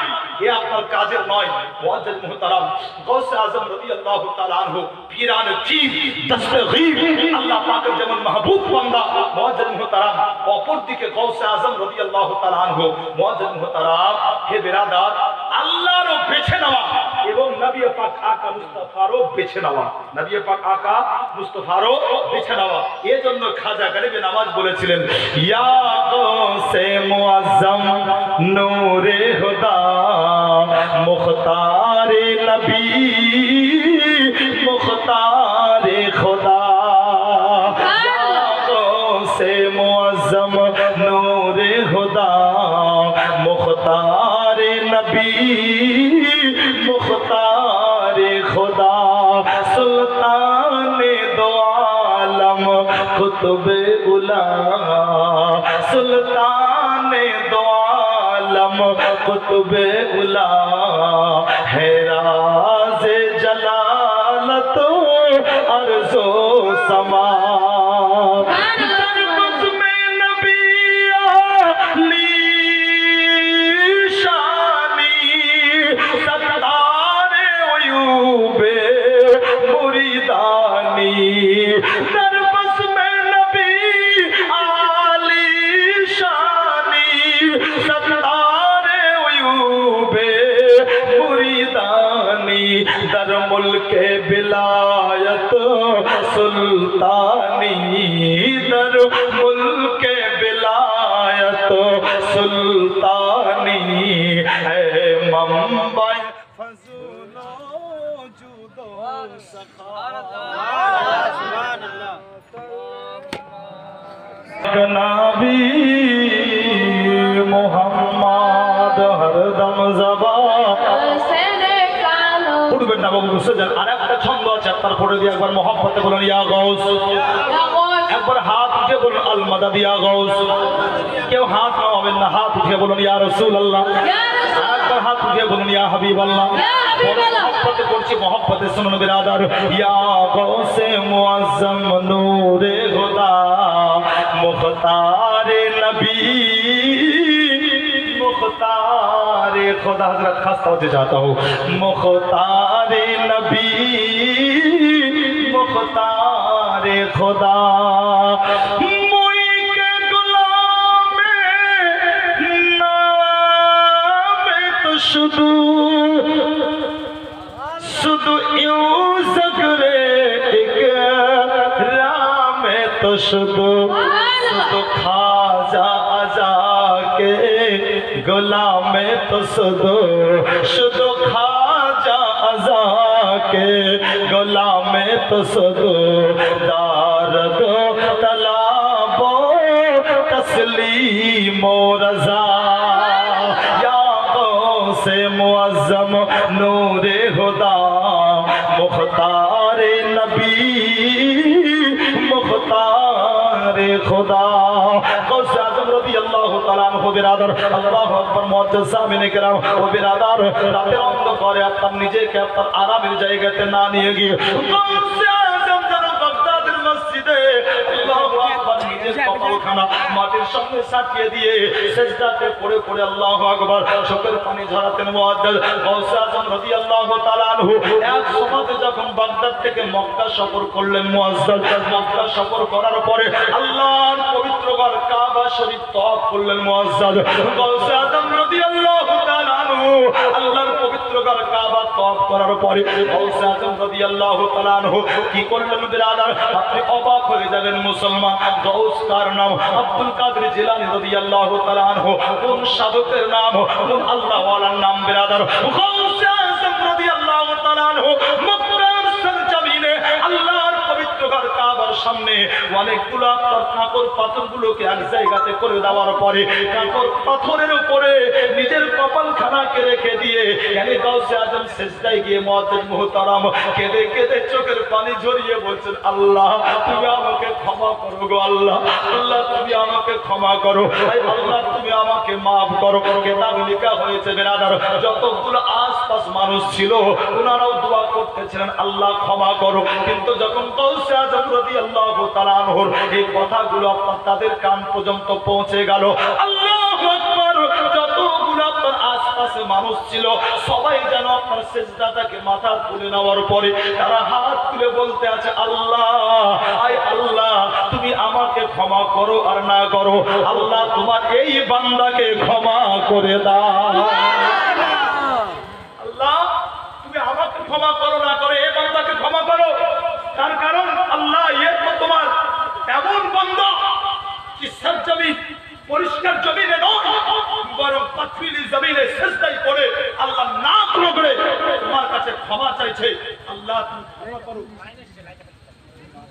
এ আপনার কাজের নয়। মুআজ্জাজ মুহতারাম, গাউসে আজম রাদিয়াল্লাহু তাআলা আনহু পীরান পীর দস্তগীর আল্লাহ পাকের যেমন মাহবুব বান্দা মুআজ্জাজ মুহতারাম, অপর দিকে গাউসে আজম রাদিয়াল্লাহু তাআলা আনহু। মুআজ্জাজ মুহতারাম, হে বিরাদার, আল্লাহরও বেছে নেওয়া এবং নবী পাক আকা মুস্তাফারও বেছে নেওয়া, নবী পাক আকা মুস্তাফারও বেছে নেওয়া। এজন্য খাজা গরিবে নামাজ বলেছিলেন, ইয়া গাউসে মুআজ্জম নূরে হুদা মুখতারে নবী মুখতারে খুদা, ইয়া গাউসে মুআজ্জম নূরে হুদা মুখতারে নবী মুখতারে খুদা, সুলতানে দো আলম কুতুবে উলা, সুলতানে দো আলম কুতুবে উলা, है राज जलालत अर्ज़ो समा, दरबस में नबी आली शानी, सत्तारे अयूबे मुरीदानी, दरबस में नबी आली शानी, सत्तारे अयूबे मुरीदानी, दर मुल्के बिलायत सुल्तानी, दर मुल्के बिलायत सुल्तानी, है मंबा फज़लो जुदो सखा, नबी मुहम्मद हरदम ज़बा উঠবেন না বাবু, বুঝতে যান। আর একটা ছন্দ আছে, তারপরে দিয়ে একবার মহব্বতে বলুন ইয়া গাউস, একবার হাত উঠে বলুন আল মাদাদ ইয়া গাউস, কেউ হাত নামাবেন না, হাত উঠে বলুন ইয়া রাসূলুল্লাহ, একবার হাত উঠে বলুন ইয়া হাবিবাল্লাহ। মহব্বতে বলছি, মহব্বতে শুনুন বিরাদার, ইয়া গাউসে মুআজ্জম নূরে হুদা মুখতারে নবী मुख्तारे खुदा, हजरत खास तवज्जो चाहता हूँ, मुख्तारे नबी मुख्तारे खुदा, मुई के गुलाम नाम तो शुदू शुदू यूं ज़गरे एक राम तो शुदू शुदू खाजा आजा के गुलाम तो शुदो शुदो खाजा अज़ा के गुलाम तो शुदो दारदो तलाबो तस्लीमो रज़ा, या गाउसे मुअज़्ज़म नूरे हुदा मुख्तारे नबी मुख्तारे खुदा। गाउसे आज़म রাদিয়াল্লাহু তাআলা আনহু বিরাদার, আল্লাহু আকবার। মুআজ্জাজ সামিনে কেরাম ও বিরাদার, রাতের অন্ধকারে আপনার নিজেকে আপনার আরামের জায়গাতে না নিয়ে গিয়ে গাউসে আযম যেন বাগদাদের মসজিদে আল্লাহু আকবার নিজের কপালখানা মাটির সঙ্গে সাটিয়ে দিয়ে সিজদাতে পড়ে পড়ে আল্লাহু আকবার চোখের পানি ঝরাতেন মুআজ্জাজ গাউসে আযম রাদিয়াল্লাহু তাআলা আনহু। এক সময় যখন বাগদাদ থেকে মক্কা সফর করলেন মুআজ্জাজ, মক্কা সফর করার পরে আল্লাহর পবিত্র ঘর কাবা শরীফ তওয়াফ করলেন মুআজ্জাজ গাউসে আযম রাদিয়াল্লাহু তাআলা আনহু। আল্লাহর পবিত্র ঘর কাবা তওয়াফ করার পরে গাউসে আযম রাদিয়াল্লাহু তাআলা আনহু কি করলেন বিরাদার, আপনি অবাক হয়ে যাবেন মুসলমান। গাউস কার নাম? আব্দুল কাদের জিলানী রাদিয়াল্লাহু তাআলা আনহু। কোন সাধকের নাম, কোন আল্লাহ ওয়ালার নাম বিরাদার? গাউসে আযম রাদিয়াল্লাহু তাআলা আনহু মক্কার সরজমিনে আল্লাহর পবিত্র ঘর কাবার সামনে অনেকগুলো আপনার কাঁকর পাথরগুলোকে এক জায়গাতে করে দেওয়ার পরে কাঁকর পাথরের উপরে নিজের কপালখানাকে রেখে দিয়ে গাউসে আযম সিজদায় গিয়ে মুআজ্জাজ মুহতারাম কেঁদে কেঁদে চোখের পানি ঝরিয়ে বলছেন, আল্লাহ তুমি আমাকে ক্ষমা করো গো আল্লাহ, আল্লাহ তুমি আমাকে ক্ষমা করো, আল্লাহ তুমি আমাকে মাফ করো। কেতাবে লেখা হয়েছে বিরাদার, যতগুলো আজ আশপাশ মানুষ ছিল, ওনারাও দোয়া করতেছিলেন আল্লাহ ক্ষমা করো। কিন্তু যখন গাউসে আজম রাদিয়াল্লাহু তাআলা আনহুর এই কথাগুলো আপনার তাদের কান পর্যন্ত পৌঁছে গেল, আল্লাহু আকবার, যতগুলো আপনার আশপাশে মানুষ ছিল সবাই যেন আপনার সিজদাটাকে মাথা তুলে নেওয়ার পরে তারা হাত তুলে বলতে আছে, আল্লাহ, আয় আল্লাহ, তুমি আমাকে ক্ষমা করো আর না করো, আল্লাহ তোমার এই বান্দাকে ক্ষমা করে দাও। আল্লাহ তুমি আমাকে ক্ষমা করো না করো, এই বান্দাকে ক্ষমা করো। তার কারণ আল্লাহ এর তো তোমার এমন বান্দা কি সরজমিন পরিষ্কার জমিনে নয়, বরং পাথরিলি জমিনে সিজদায় পড়ে আল্লাহ নাক রগড়ে তোমার কাছে ক্ষমা চাইছে। আল্লাহ তুমি ক্ষমা করো।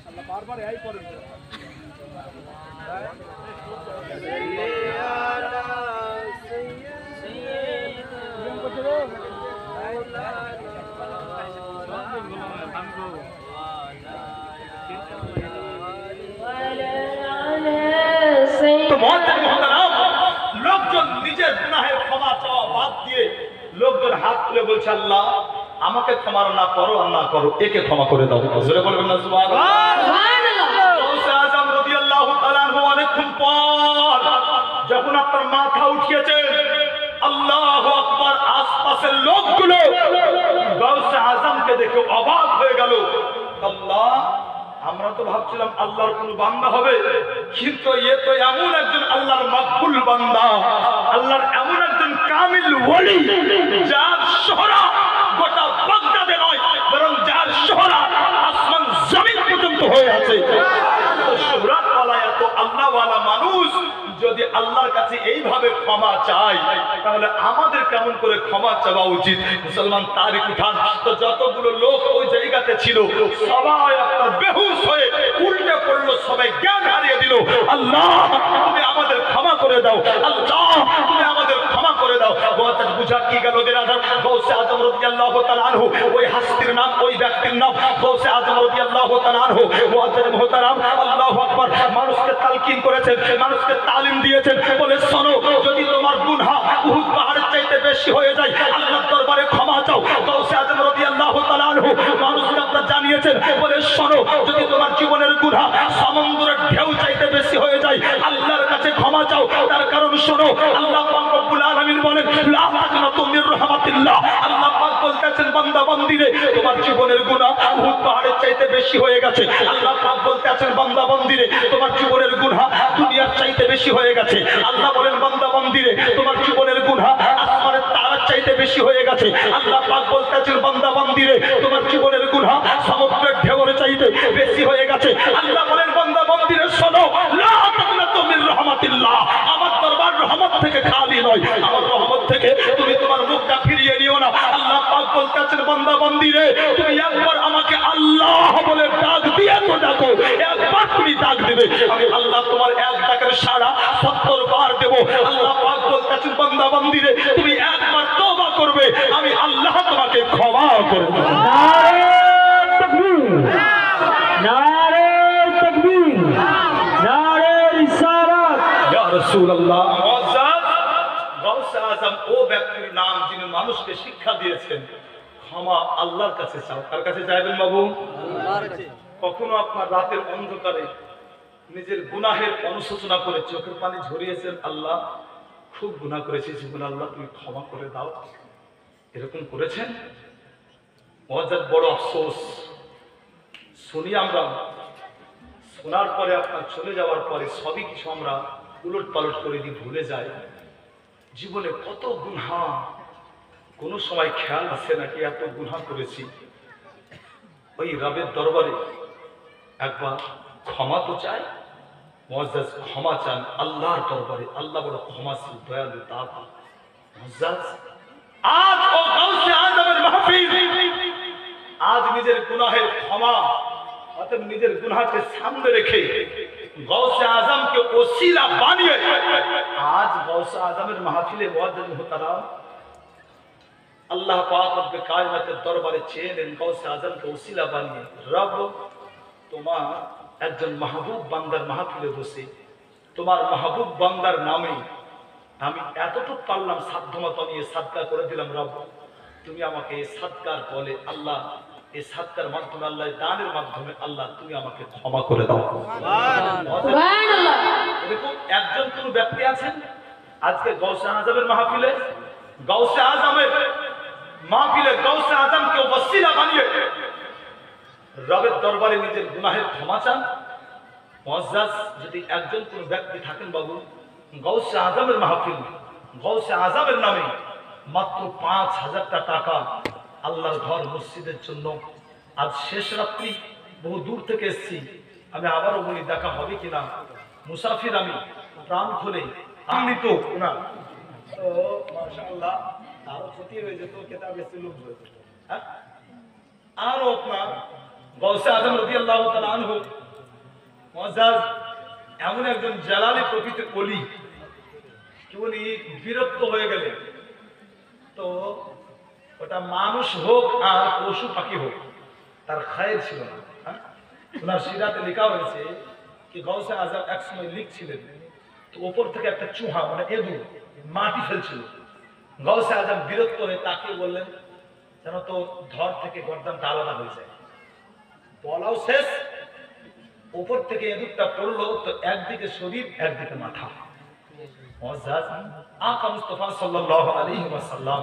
আল্লাহ বারবার এই করেন। লোকজন নিজের গুনাহের ক্ষমা চাওয়া বাদ দিয়ে লোকজন হাত তুলে বলছে, আল্লাহ আমাকে ক্ষমা না করো আর না করো, একে ক্ষমা করে দাও। জোরে বলবেন না সুবহানাল্লাহ। গাউসে আজম রাদিয়াল্লাহু তাআলা আনহু অনেকক্ষণ পর যখন আপনার মাথা উঠিয়েছে, আল্লাহু আকবার, আশপাশের লোকগুলো গাউসে আজমকে দেখে অবাক হয়ে গেল। আল্লাহ, আমরা তো ভাবছিলাম আল্লাহর কোন বান্দা হবে, কিন্তু এ তো এমন একজন আল্লাহর মাকবুল বান্দা, আল্লাহর এমন একজন কামিল ওলি, যার শোহরা গোটা বাগদাদে নয়, বরং যার শোহরা আসমান জমিন পর্যন্ত হয়ে আছে। শোহরাত ওয়ালা এত আল্লাহ ওয়ালা মানুষ যদি আল্লাহর কাছে এইভাবে ক্ষমা চায়, তাহলে আমাদের কেমন করে ক্ষমা চাওয়া উচিত? মুসলমান তারিখ উঠান তো, যতগুলো লোক ওই জায়গাতে ছিল সবাই আপনার বেহুশ হয়ে উল্টে পড়লো, সবাই জ্ঞান হারিয়ে দিল। আল্লাহ তুমি আমাদের ক্ষমা করে দাও, আল্লাহ তুমি আমাদের ক্ষমা করে দাও। বুঝা কি গেল বেরাদার, গাউসে আজম রাদিয়াল্লাহু তাআলা আনহু, ওই হাস্তির নাম, ওই ব্যক্তির নাম গাউসে আজম রাদিয়াল্লাহু তাআলা আনহু। মুআজ্জিন মুহতারাম, আল্লাহু আকবার, মানুষকে তালকিন করেছেন, মানুষকে তালিম দিয়েছেন, বলে শোনো, যদি তোমার গুনাহ উহুদ পাহাড়ের চাইতে বেশি হয়ে যায়, আল্লাহর দরবারে ক্ষমা চাও। গাউসে আজম রাদিয়াল্লাহু তাআলা আনহু মানুষকে আপনারা জানিয়েছেন, বলে শোনো, যদি তোমার জীবনের গুনাহ সমুদ্রের ঢেউ চাইতে বেশি হয়ে যায়, আল্লাহর কাছে ক্ষমা চাও। তার কারণ শোনো, আল্লাহ পাক রব্বুল আলামিন বলেন, লা তাকনাতু মির রাহমাতিল্লাহ। আল্লাহ পাক বলতেছেন, বান্দা বান্দিরে, তোমার জীবনের গুনাহ উহুদ পাহাড়ের চাইতে বেশি হয়ে গেছে। আল্লাহ পাক বলতেছেন, বান্দা বান্দিরে, তোমার জীবনের গুনাহ দুনিয়ার চাইতে বেশি হয়ে গেছে। আল্লাহ বলেন, বান্দা বান্দিরে, তোমার জীবনের গুনাহ আসমানের তারার চাইতে বেশি হয়ে গেছে। আল্লাহ পাক বলতেছেন, বান্দা বান্দিরে, তোমার জীবনের গুনাহ সমুদ্রের ঢেউয়ের চাইতে বেশি হয়ে গেছে। আল্লাহ বলেন, বান্দা বান্দিরে শোনো, লা তাকনাতু মির রাহমাতিল্লাহ। আমার দরবার রহমত থেকে খালি নয়, আমার রহমত থেকে তুমি তোমার মুখটা ফিরিয়ে নিও না। আল্লাহ পাক বলতেছেন, বান্দা বান্দিরে, তুমি একবার আমাকে আল্লাহ বলে ডাক দিয়ে তো ডাকো, একবার তুমি ডাক দেবে, আমি আল্লাহ তোমার এক ডাকের সাড়া 70 বার দেব। আল্লাহ পাক বলতেছেন, বান্দা বান্দিরে, তুমি একবার তওবা করবে, আমি আল্লাহ তোমাকে ক্ষমা করব। নারে তাকবীর, নারে তাকবীর, নারে রিসালাত। ইয়া রাসূলুল্লাহ। মুআজ্জাজ গাউসে আজম ও ব্যক্তির নাম যিনি মানুষকে শিক্ষা দিয়েছেন, ক্ষমা আল্লাহর কাছে চাও। কার কাছে চাইবেন বাবু? আল্লাহর কাছে। কখনো আপনার রাতের অন্ধকারে নিজের গুনাহের অনুশোচনা করে চোখের পানি ঝরিয়েছেন, আল্লাহ খুব গুনাহ করেছি, জীবন আল্লাহ তুমি ক্ষমা করে দাও, এরকম করেছেন? মুআজ্জাজ বড় আফসোস শুনি আমরা, শোনার পরে আপনার চলে যাওয়ার পরে সবই কিছু আমরা উলট পালট করে দিই, ভুলে যাই। জীবনে কত গুনাহ, কোনো সময় খেয়াল আসে নাকি এত গুনাহ করেছি। ওই রবের দরবারে একবার ক্ষমা তো চাই। মুআজ্জাজ ক্ষমা চান আল্লাহর দরবারে, আল্লাহ বড় ক্ষমাশীল, দয়ালু, দাতা। মুআজ্জাজ আজ ও গাউসে আজমের মাহফিল, আজ নিজের গুনাহের ক্ষমা, অর্থাৎ নিজের গুনাহকে সামনে রেখে গাউসে আজমকে ওসিলা বানিয়ে আজ গাউসে আজমের মাহফিলে মুআজ্জিন মুহতারাম আল্লাহ পাক রব্বে কায়নাতের দরবারে চেয়ে নেন গাউসে আজমকে ওসিলা বানিয়ে, রব তোমার একজন মাহবুব বান্দার মাহফিলে বসে তোমার মাহবুব বান্দার নামে আমি এতটুকু পারলাম সাধ্যমতো নিয়ে সাদকা করে দিলাম। রব তুমি আমাকে এই সাদকার বলে আল্লাহ, এই সাদকার মাধ্যমে আল্লাহ, দানের মাধ্যমে আল্লাহ তুমি আমাকে ক্ষমা করে দাও। এরকম একজন কোন ব্যক্তি আছেন আজকে গৌসে আজমের মাহফিলে, গৌসে আজমের মাহফিলে গৌসে আজমকে ওসিলা বানিয়ে রবের দরবারে নিজের গুনাহের ক্ষমা চান? মুআজ্জাজ যদি একজন কোন ব্যক্তি থাকেন বাবু, গৌসে আজমের মাহফিল, গৌসে আজমের নামে মাত্র ৫,০০০ টাকা আল্লাহর ঘর মসজিদের জন্য। আজ শেষ রাত্রি, বহু দূর থেকে এসেছি, আমি আবারও বলি দেখা হবে কিনা, মুসাফির আমি, প্রাণ খুলে আমি তো না তো মাশাআল্লাহ আরো ক্ষতি হয়ে যেত, কেতাব বেশি লোক হয়ে যেত। হ্যাঁ, আরো আপনার গৌসে আজম রাদিয়াল্লাহু তাআলা আনহু মুআজ্জাজ এমন একজন জালালি প্রকৃতির ওলি, কি উনি বিরক্ত হয়ে গেলে তো ওটা মানুষ হোক আর পশু পাখি হোক তার খায়ের ছিল না। ওনার সিরাতে লেখা হয়েছে কি গৌসে আজম একসময় লিখছিলেন, তো ওপর থেকে একটা চুহা মানে এদু মাটি ফেলছিল। গৌসে আজম বিরক্ত হয়ে তাকে বললেন যেন তো ধর থেকে গর্দানটা আলাদা হয়ে যায়। বলাও শেষ, উপর থেকে এদুরটা পড়লো তো একদিকে শরীর একদিকে মাথা। মুআজ্জাজ আকা মুস্তাফা সাল্লাল্লাহু আলাইহি ওয়াসাল্লাম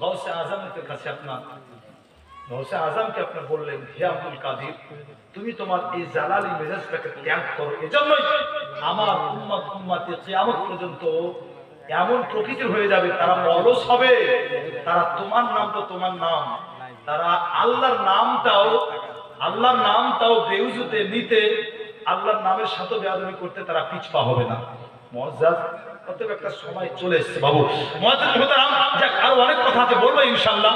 গৌসে আজমের কাছে আপনার গৌসে আজমকে আপনি বললেন, হে আব্দুল কাদির, তুমি তোমার এই জালালি মেজাজটাকে ত্যাগ করো, এজন্যই আমার উম্মতে কিয়ামত পর্যন্ত এমন প্রকৃতির হয়ে যাবে, তারা অলস হবে, তারা তোমার নাম তো তোমার নাম, তারা আল্লাহর নামটাও বেউজুতে নিতে, আল্লাহর নামের সাথে বেয়াদবি করতে তারা পিছপা হবে না। মুআজ্জাজ অতএব একটা সময় চলে এসেছে বাবু। মুআজ্জাজ মুহতারাম, যাক আরো অনেক কথা আছে বলবো ইনশাআল্লাহ,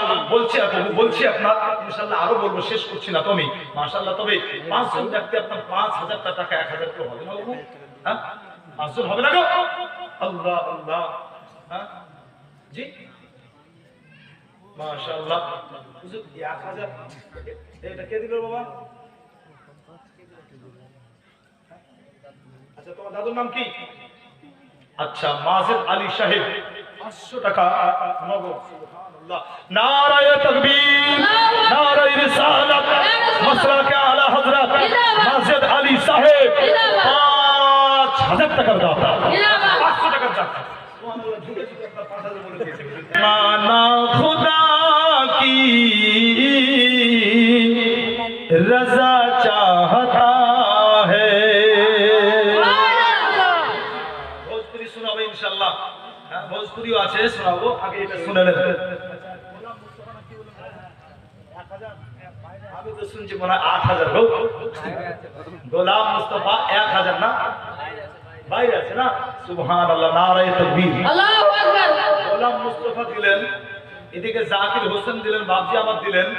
বলছি আপনার ইনশাআল্লাহ আরো বলবো, শেষ করছি না। তুমি মাশাআল্লাহ, তবে ৫ জন ব্যক্তি আপনার ৫,০০০ টাকা ১,০০০ করে হবে না বাবু? হ্যাঁ, ৫ জন হবে না গো? আল্লাহ আল্লাহ, হ্যাঁ জি মাশাআল্লাহ। হুজুর ১,০০০ এটা কে দিল বাবা? আচ্ছা, তোমার দাদুর নাম কি? আচ্ছা, মাজেদ আলী সাহেব ৫০০ টাকা নগদ। সুবহানাল্লাহ, নারায়ে তাকবীর, নারায়ে রিসালাত, মাসলাকে আলা হযরত মাজেদ আলী সাহেব ৫,০০০ টাকার দাতা, ৫০০ টাকার দাতা। সুবহানাল্লাহ, ঝুঁকে ঝুঁকে আপনার ৫,০০০ বলে দিয়েছে। মানা খুদা কি रज़ा चाहता है। भोजपुरी सुनाबो इंशाल्लाह, भोजपुरिও আছে, শোনাবো, আগে এটা শুনে নেন। আমি তো শুনছি মনে হয় ৮,০০০ গো। গোলাম মুস্তাফা ১,০০০ না, বাইরে আছে না? সুবহানাল্লাহ, নারায়ে তাকবীর, আল্লাহু আকবার। গোলাম মুস্তাফা দিলেন, এদিকে জাকির হোসেন দিলেন, বাবজি আমার দিলেন,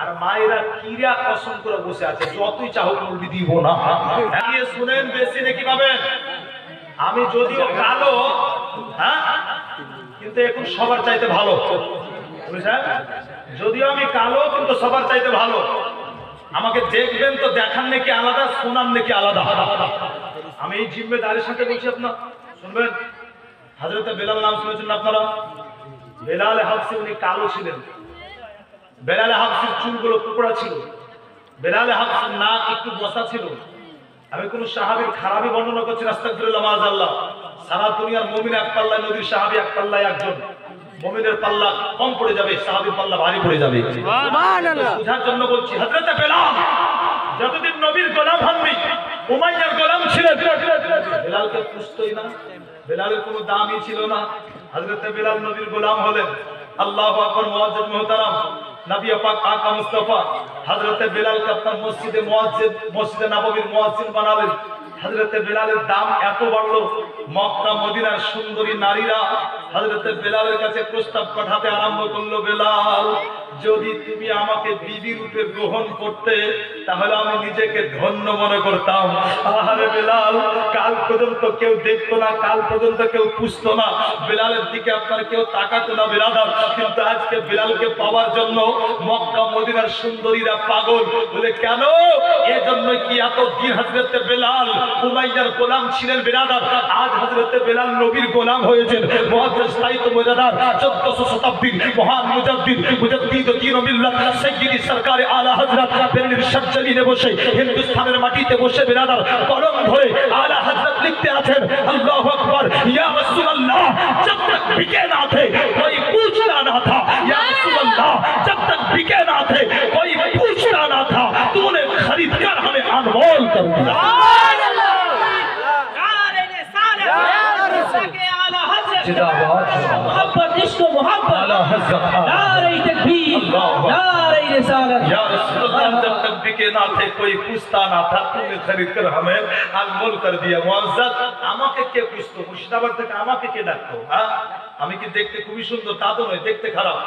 আর মায়েরা কিরা কসম করে বসে আছে, যতই চাহো মৌলবি দিব না। গিয়ে শুনেন, বেশি নাকি পাবেন। আমি যদিও কালো, হ্যাঁ, কিন্তু এখন সবার চাইতে ভালো, বুঝছেন? যদিও আমি কালো কিন্তু সবার চাইতে ভালো। আমাকে দেখবেন তো দেখার নাকি আলাদা, শোনার নাকি আলাদা। আমি এই জিম্মেদারির সাথে বলছি, আপনার শুনবেন। হযরত বেলাল নাম শুনেছেন না আপনারা? বেলাল হাবশী, উনি কালো ছিলেন। বেলাল হাবশীর চুলগুলো টুকরা ছিল, বেলাল হাবশীর নাক একটু বসা ছিল। আমি কোন সাহাবীর খারাপি বর্ণনা করছি, আস্তাগফিরুল্লাহ মাআযাল্লাহ। সারা দুনিয়ার মুমিন এক পাল্লায়, নবীর সাহাবী এক পাল্লায় একজন। মুমিনের পাল্লা কম পড়ে যাবে, সাহাবীর পাল্লা ভারী পড়ে যাবে। সুবহানাল্লাহ, বুঝার জন্য বলছি। হযরত বেলাল যতদিন নবীর গোলাম হননি, উমাইয়ার গোলাম ছিলেন, বেলালকে পুষতই না, বেলালের কোনো দামই ছিল না। হযরত বেলাল নবীর গোলাম হলেন। আল্লাহু আকবার। মুআজ্জিজ মুহতারাম, নবী পাক আকা মুস্তাফা হযরত বেলালকে আপনার মসজিদে নববীর মুয়াজ্জিন বানালেন। হযরত বেলালের দাম এত বাড়লো, মক্কা মদিনার সুন্দরী নারীরা হযরত বেলালের কাছে প্রস্তাব পাঠাতে আরম্ভ করলো, বেলাল যদি তুমি আমাকে বিবি রূপে গ্রহণ করতে তাহলে আমি নিজেকে ধন্য মনে করতাম। আহারে বেলাল, কাল পর্যন্ত কেউ দেখতো না, কাল পর্যন্ত কেউ পুষতো না, বেলালের দিকে আপনার কেউ তাকাতো না বিরাদার, কিন্তু আজকে বেলালকে পাওয়ার জন্য মক্কা মদিনার সুন্দরীরা পাগল। বলে কেন? এজন্য কি এতদিন হযরত বেলাল উমাইয়ার গোলাম ছিলেন বিরাদার, আজ হযরত বেলাল নবীর গোলাম হয়েছেন। মুআজ্জাজ সাইয়্যিদ মুজাদ্দিদ 1400 শতাব্দীর মহান মুজাদ্দিদ মুজাদ্দিদ দ্বীন ও মিল্লাত সাইয়্যিদি সরকারে আলা হযরত বেরেলির সজ্জলিনে বসে হিন্দুস্তানের মাটিতে বসে বিরাদার কলম ধরে আলা হযরত লিখতে আছেন, আল্লাহু আকবার, ইয়া রাসূলুল্লাহ, जब तक बिके ना थे कोई पूछता ना था, या रसूलल्लाह, जब तक बिके ना थे कोई पूछता ना था, तूने खरीद कर हमें अनमोल कर दिया। मोहब्बत इश्क मोहब्बत नारे तकबीर नारे रिसालत। या रसूलल्लाह, जब तक बिके ना थे कोई पूछता ना था, तूने खरीद कर हमें अनमोल कर दिया। मुआज्जज, আমাকে কে পুষতো? মুর্শিদাবাদ থেকে আমাকে কে ডাকতো? হ্যাঁ, আমি কি দেখতে খুবই সুন্দর? তা তো নয়, দেখতে খারাপ,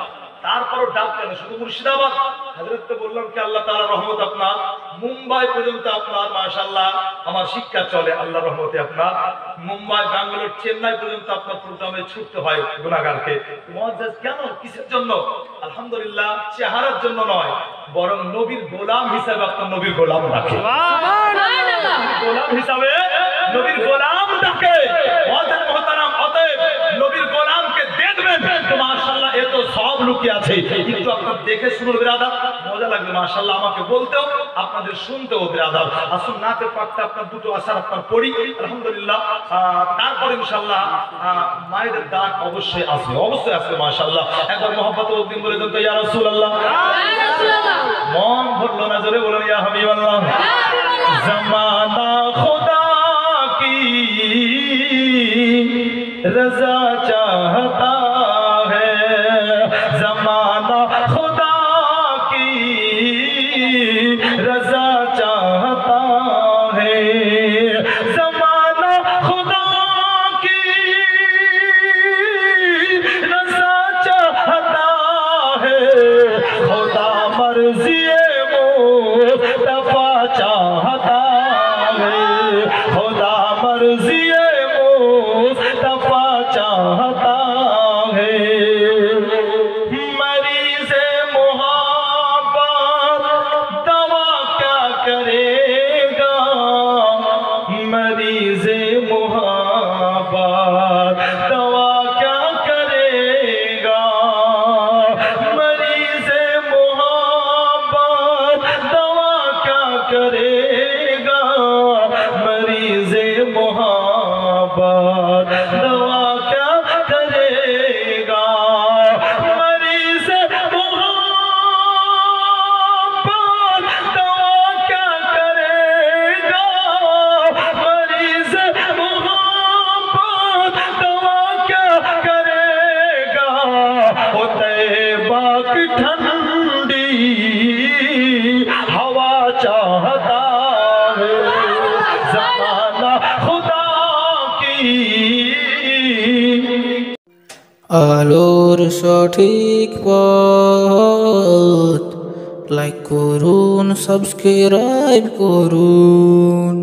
তারপরও ডাক কেন শুধু মুর্শিদাবাদ? হযরতকে বললাম কি আল্লাহ তাআলার রহমত আপনার মুম্বাই পর্যন্ত আপনার মাশাআল্লাহ আমার শিক্ষা চলে, আল্লাহর রহমতে আপনার মুম্বাই, ব্যাঙ্গালোর, চেন্নাই পর্যন্ত আপনার প্রোগ্রামে ছুটতে হয় গুনাহগারকে। মুআজ্জাজ কেন, কিসের জন্য? আলহামদুলিল্লাহ, চেহারার জন্য নয়, বরং নবীর গোলাম হিসেবে আপনার নবীর গোলাম ডাকে। সুবহানাল্লাহ, গোলাম হিসেবে নবীর গোলাম ডাকে। মুআজ্জাজ মুহতারাম, অতএব নবীর গোলামকে দেখবেন তো মাশাআল্লাহ এত সব লুকিয়ে আছে। একটু আপনার দেখে শুনুন বিরাদার, মজা লাগবে মাশাআল্লাহ, আমাকে বলতেও আপনাদের শুনতেও বিরাদার। আসুন নাতের পাকটা আপনার দুটো আসার আপনার পড়ি আলহামদুলিল্লাহ, তারপর ইনশাআল্লাহ মায়ের ডাক অবশ্যই আসবে, অবশ্যই আসবে মাশাআল্লাহ। একবার মহব্বত উদ্দিন বলে দেন তো, ইয়া রাসূলুল্লাহ, মন ভরলো না, জোরে বলুন ইয়া হাবিবাল্লাহ। জামানা খুদা কি रज़ा चाहता है, ज़माना खुदा की रज़ा चाहता है, ज़माना खुदा की रज़ा चाहता है, खुदा मर्ज़ी मुस्तफ़ा चाहता है, खुदा मर्ज़ी मुस्तफ़ा चाहता है। मरीज़े मोहब्बत दवा क्या करेगा, मरीज़े मोहब्बत दवा क्या करेगा, मरीज़े मोहब्बत दवा क्या करेगा, मरीज़े मोहब्बत दवा क्या करेगा, मरीज़ मोहब्बत दवा क्या करेगा, मरीज़ मोहब्बत दवा क्या करेगा। ओ तैबा की ठंडी हवा चाहता है, ज़माना खुदा আলোর সঠিক পথ লাইক করুন, সাবস্ক্রাইব করুন।